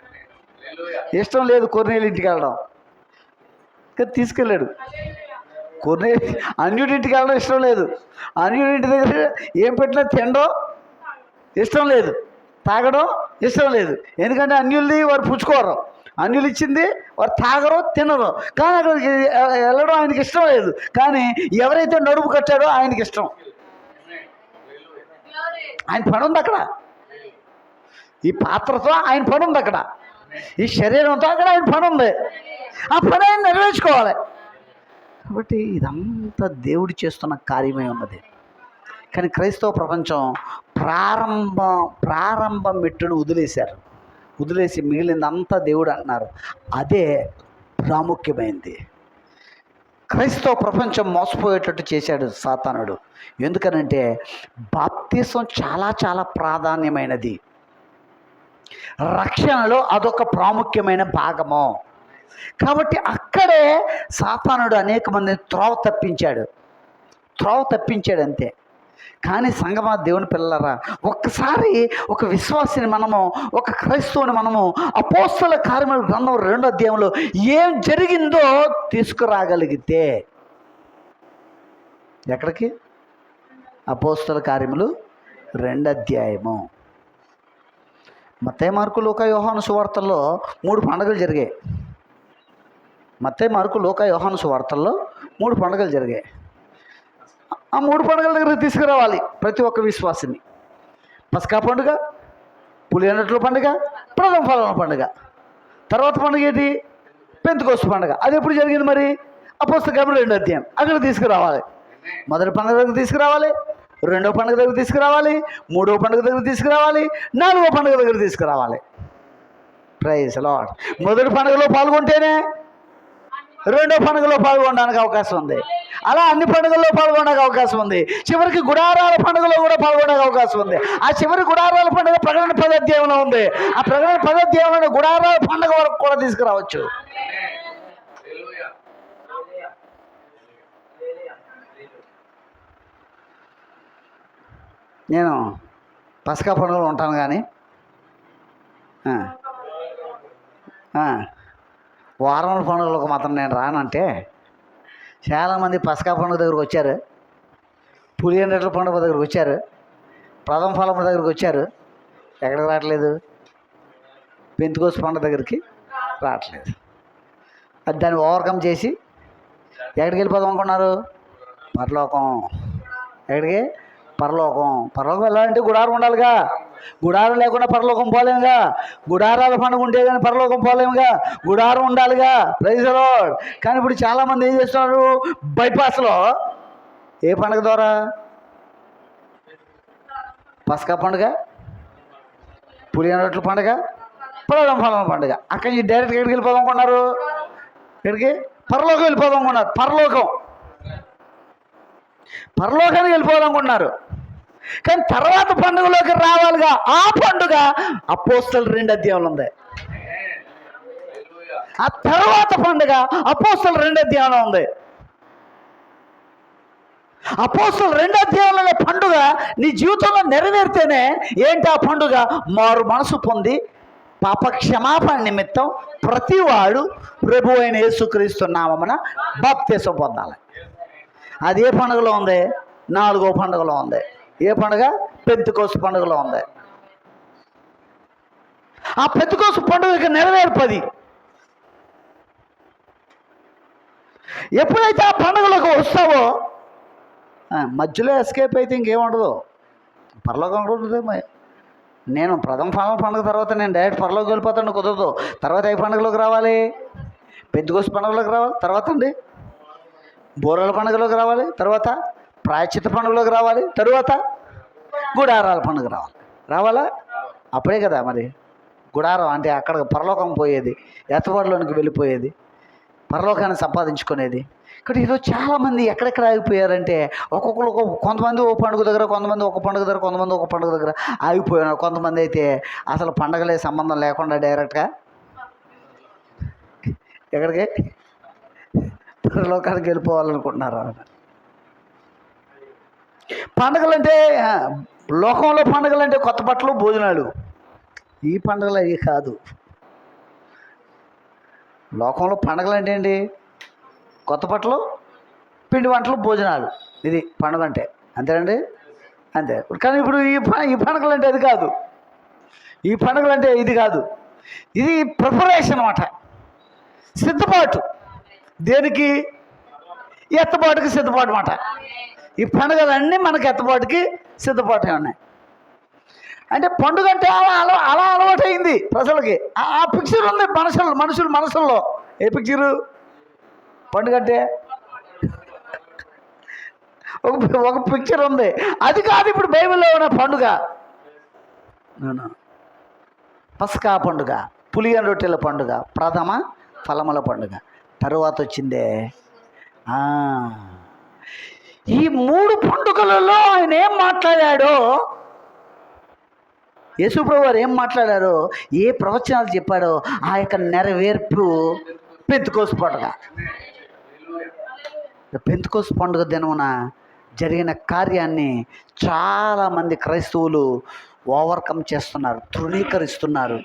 [SPEAKER 2] ఇష్టం లేదు కొర్నేలు ఇంటికి వెళ్ళడం, కానీ తీసుకెళ్ళాడు. అన్యుడి ఇంటికి వెళ్ళడం ఇష్టం లేదు, అన్యుడి ఇంటి దగ్గర ఏం పెట్టినా తినడం ఇష్టం లేదు, తాగడం ఇష్టం లేదు. ఎందుకంటే అన్యుల్ని వారు పుచ్చుకోరు, అన్యులు ఇచ్చింది వారు తాగరు, తినరు. కానీ అక్కడికి వెళ్ళడం ఆయనకి ఇష్టం లేదు. కానీ ఎవరైతే నడుము కట్టాడో ఆయనకి ఇష్టం. ఆయన పని ఉంది అక్కడ, ఈ పాత్రతో ఆయన పని ఉంది అక్కడ, ఈ శరీరంతో అక్కడ ఆయన పని ఉంది. ఆ పని ఆయన నెరవేర్చుకోవాలి. కాబట్టి ఇదంతా దేవుడు చేస్తున్న కార్యమై ఉన్నది. కానీ క్రైస్తవ ప్రపంచం ప్రారంభ మెట్టును వదిలేసి మిగిలిందంతా దేవుడు అంటున్నారు. అదే ప్రాముఖ్యమైంది. క్రైస్తవ ప్రపంచం మోసపోయేటట్టు చేశాడు సాతానుడు. ఎందుకనంటే బాప్తిసం చాలా చాలా ప్రాధాన్యమైనది, రక్షణలో అదొక ప్రాముఖ్యమైన భాగము. కాబట్టి అక్కడే సాతానుడు అనేక మందిని త్రోవ తప్పించాడు అంతే. కానీ సంగమా, దేవుని పిల్లలారా, ఒక్కసారి ఒక విశ్వాసిని మనము, ఒక క్రైస్తవుని మనము అపోస్తల కార్యముల గ్రంథం 2వ అధ్యాయంలో ఏం జరిగిందో తీసుకురాగలిగితే, ఎక్కడికి? అపోస్తల కార్యములు 2వ అధ్యాయము. మత్తయి, మార్కు, లూకా, యోహాను సువార్తల్లో 3 పండుగలు జరిగాయి. మత్తయి, మార్కు, లూకా, యోహాను సువార్తల్లో 3 పండుగలు జరిగాయి. ఆ 3 పండుగల దగ్గర తీసుకురావాలి ప్రతి ఒక్క విశ్వాసిని. పస్కా పండుగ, పులియనట్ల పండుగ, ప్రథమ ఫలముల పండుగ. తర్వాత పండుగ ఏంటి? పెంతెకోస్తు పండుగ. అది ఎప్పుడు జరిగింది మరి? అపోస్తల కార్యములు 2వ అధ్యాయం. అక్కడ తీసుకురావాలి. మొదటి పండుగ దగ్గర తీసుకురావాలి, 2వ పండుగ దగ్గర తీసుకురావాలి, 3వ పండుగ దగ్గర తీసుకురావాలి, 4వ పండుగ దగ్గర తీసుకురావాలి. Praise Lord. మొదటి పండుగలో పాల్గొంటేనే 2వ పండుగలో పాల్గొనడానికి అవకాశం ఉంది. అలా అన్ని పండుగల్లో పాల్గొనడానికి అవకాశం ఉంది. చివరికి గుడారాల పండుగలో కూడా పాల్గొనడానికి అవకాశం ఉంది. ఆ చివరి గుడారాల పండుగ ప్రకటన 10వ అధ్యాయంలో ఉంది. ఆ ప్రకటన 10వ అధ్యాయంలో గుడారాల పండుగ వరకు కూడా తీసుకురావచ్చు. నేను పస్కా పండుగలో ఉంటాను, కానీ వారముల పండుగలకు మాత్రం నేను రానంటే, చాలామంది పస్కా పండుగ దగ్గరకు వచ్చారు, పులియనట్ల పండుగ దగ్గరకు వచ్చారు, ప్రథమ ఫలముల దగ్గరకు వచ్చారు, ఎక్కడికి రావట్లేదు? పెంతెకోస్తు పండుగ దగ్గరికి రావట్లేదు. అది దాన్ని ఓవర్కమ్ చేసి ఎక్కడికి వెళ్ళిపోదాం అనుకున్నారు? పరలోకం. ఎక్కడికి? పరలోకం వెళ్ళాలంటే గుడారం ఉండాలిగా. గుడారం లేకుండా పరలోకం పోలేముగా. గుడారాల పండుగ ఉంటే కానీ పరలోకం పోలేముగా. గుడారం ఉండాలిగా. Praise the Lord. కానీ ఇప్పుడు చాలామంది ఏం చేస్తున్నారు, బైపాస్లో ఏ పండుగ ద్వారా? పస్కా పండుగ, పులియన రొట్టెల పండుగ, పులడం ఫలం పండుగ. అక్కడి నుంచి డైరెక్ట్గా ఎక్కడికి వెళ్ళిపోదాం అనుకున్నారు? ఎక్కడికి? పరలోకం వెళ్ళిపోదాం అనుకున్నారు. పరలోకానికి వెళ్ళిపోదాం అనుకున్నారు. కానీ తర్వాత పండుగలోకి రావాలిగా. ఆ పండుగ అపోస్తలుల 2 అధ్యాయంలో ఉంది. ఆ తర్వాత పండుగ అపోస్తలుల 2 అధ్యాయంలో ఉంది. అపోస్తలుల 2 అధ్యాయంలో పండుగ నీ జీవితంలో నెరవేరితేనే ఏంటి ఆ పండుగ? మారు మనసు పొంది పాప క్షమాపణ నిమిత్తం ప్రతివాడు ప్రభు అయిన యేసుక్రీస్తు నామమున బాప్తిసం పొందాలి. అది ఏ పండుగలో ఉంది? 4వ పండుగలో ఉంది. ఏ పండుగ? పెంతెకోస్తు పండుగలో ఉంది. ఆ పెంతెకోస్తు పండుగకి నెరవేర్పది. ఎప్పుడైతే ఆ పండుగలకు వస్తావో మధ్యలో ఎస్కేప్ అయితే ఇంకేముండదు. పరలోకం ఉంటుంది. నేను ప్రథమ ఫలం పండుగ తర్వాత నేను డైరెక్ట్ పరలోకి వెళ్ళిపోతాను, కుదరదు. తర్వాత ఏ పండుగలోకి రావాలి? పెంతెకోస్తు పండుగలోకి రావాలి. తర్వాత అండి బూరల పండుగలోకి రావాలి. తర్వాత ప్రాయశ్చిత్త పండుగలోకి రావాలి. తరువాత గుడారాల పండుగ రావాలా? అప్పుడే కదా మరి గుడారం అంటే అక్కడ పరలోకం పోయేది, ఎత్తబడిలోనికి వెళ్ళిపోయేది, పరలోకాన్ని సంపాదించుకునేది. ఇక్కడ ఈరోజు చాలామంది ఎక్కడెక్కడ ఆగిపోయారంటే ఒక్కొక్కరు కొంతమంది ఓ పండుగ దగ్గర, కొంతమంది ఒక పండుగ దగ్గర, కొంతమంది ఒక పండుగ దగ్గర ఆగిపోయినారు. కొంతమంది అయితే అసలు పండగలే సంబంధం లేకుండా డైరెక్ట్గా ఎక్కడికి? పరలోకానికి వెళ్ళిపోవాలనుకుంటున్నారు. పండుగలంటే లోకంలో పండుగలంటే కొత్త బట్టలు, భోజనాలు. ఈ పండుగలు అవి కాదు. లోకంలో పండుగలు అంటే ఏంటి? కొత్త బట్టలు, పిండి వంటలు, భోజనాలు. ఇది పండుగ అంటే. అంతేనండి, అంతే. కానీ ఇప్పుడు ఈ పండుగలు అంటే అది కాదు. ఈ పండుగలు అంటే ఇది కాదు. ఇది ప్రిపరేషన్ అన్నమాట, సిద్ధపాటు. దేనికి? ఎత్తబాటుకి సిద్ధపాటు అన్నమాట. ఈ పండుగలన్నీ మనకి ఎత్తబాటుకి సిద్ధపాటు ఉన్నాయి. అంటే పండుగ అంటే అలా అలవాటు అయింది ప్రజలకి. ఆ పిక్చర్ ఉంది మనుషుల మనసుల్లో. ఏ పిక్చరు? పండుగ అంటే ఒక పిక్చర్ ఉంది. అది కాదు ఇప్పుడు బైబిల్లో ఉన్న పండుగ. పస్కా పండుగ, పులియన రొట్టెల పండుగ, ప్రథమ ఫలముల పండుగ. తరువాత వచ్చిందే ఈ 3 పండుగలలో ఆయన ఏం మాట్లాడాడో, యేసుప్రభు వారు ఏం మాట్లాడారో, ఏ ప్రవచనాలు చెప్పాడో ఆ యొక్క నెరవేర్పు పెంతెకోస్తు పండుగ. పెంతెకోస్తు పండుగ దినమున జరిగిన కార్యాన్ని చాలామంది క్రైస్తవులు ఓవర్కమ్ చేస్తున్నారు, తృణీకరిస్తున్నారు.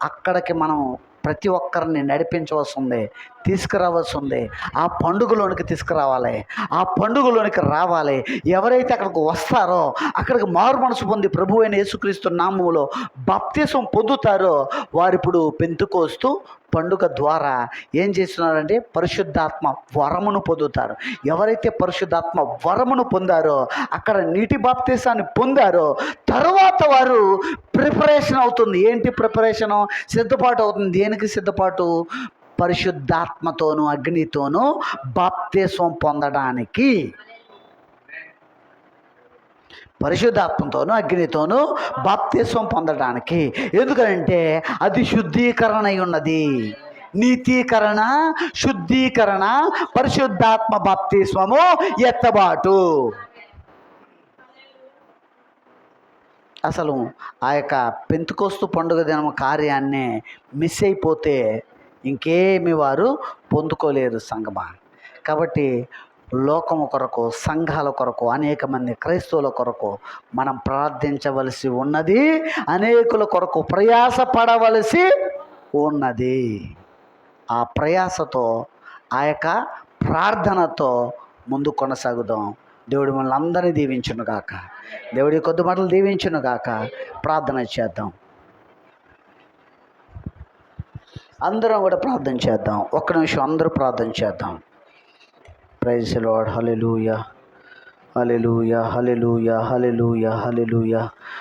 [SPEAKER 2] అక్కడికి మనం ప్రతి ఒక్కరిని నడిపించవలసి ఉంది, తీసుకురావాల్సి ఉంది. ఆ పండుగలోనికి తీసుకురావాలి, ఆ పండుగలోనికి రావాలి. ఎవరైతే అక్కడికి వస్తారో, అక్కడికి మారు మనసు పొంది ప్రభు అయిన యేసుక్రీస్తు నామములో బాప్తిసం పొందుతారో వారు ఇప్పుడు పెంతెకోస్తు పండుగ ద్వారా ఏం చేస్తున్నారంటే పరిశుద్ధాత్మ వరమును పొందుతారు. ఎవరైతే పరిశుద్ధాత్మ వరమును పొందారో, అక్కడ నీటి బాప్తిసాన్ని పొందారో, తరువాత వారు ప్రిపరేషన్ అవుతుంది. ఏంటి ప్రిపరేషను? సిద్ధపాటు అవుతుంది. దేనికి సిద్ధపాటు? పరిశుద్ధాత్మతోనూ అగ్నితోనూ బాప్తిసం పొందడానికి. పరిశుద్ధాత్మతోనూ అగ్నితోనూ బాప్తిసం పొందడానికి. ఎందుకంటే అది శుద్ధీకరణ అయి ఉన్నది. నీతీకరణ, శుద్ధీకరణ, పరిశుద్ధాత్మ బాప్తిస్మము, ఎత్తబాటు. అసలు ఆ యొక్క పెంతెకోస్తు పండుగ దినం కార్యాన్ని మిస్ అయిపోతే ఇంకేమి వారు పొందుకోలేరు సంగమా. కాబట్టి లోకము కొరకు, సంఘాల కొరకు, అనేక మంది క్రైస్తవుల కొరకు మనం ప్రార్థించవలసి ఉన్నది. అనేకుల కొరకు ప్రయాసపడవలసి ఉన్నది. ఆ ప్రయాసతో, ఆ యొక్క ప్రార్థనతో ముందు కొనసాగుదాం. దేవుడు మనల్ని అందరినీ దీవించునుగాక. దేవుడి కొద్ది మాటలు దీవించునుగాక. ప్రార్థన చేద్దాం. అందరం కూడా ప్రార్థన చేద్దాం. ఒక్క నిమిషం అందరూ ప్రార్థన చేద్దాం. Praise the Lord. హల్లెలూయా, హల్లెలూయా, హల్లెలూయా, హల్లెలూయా, హల్లెలూయా.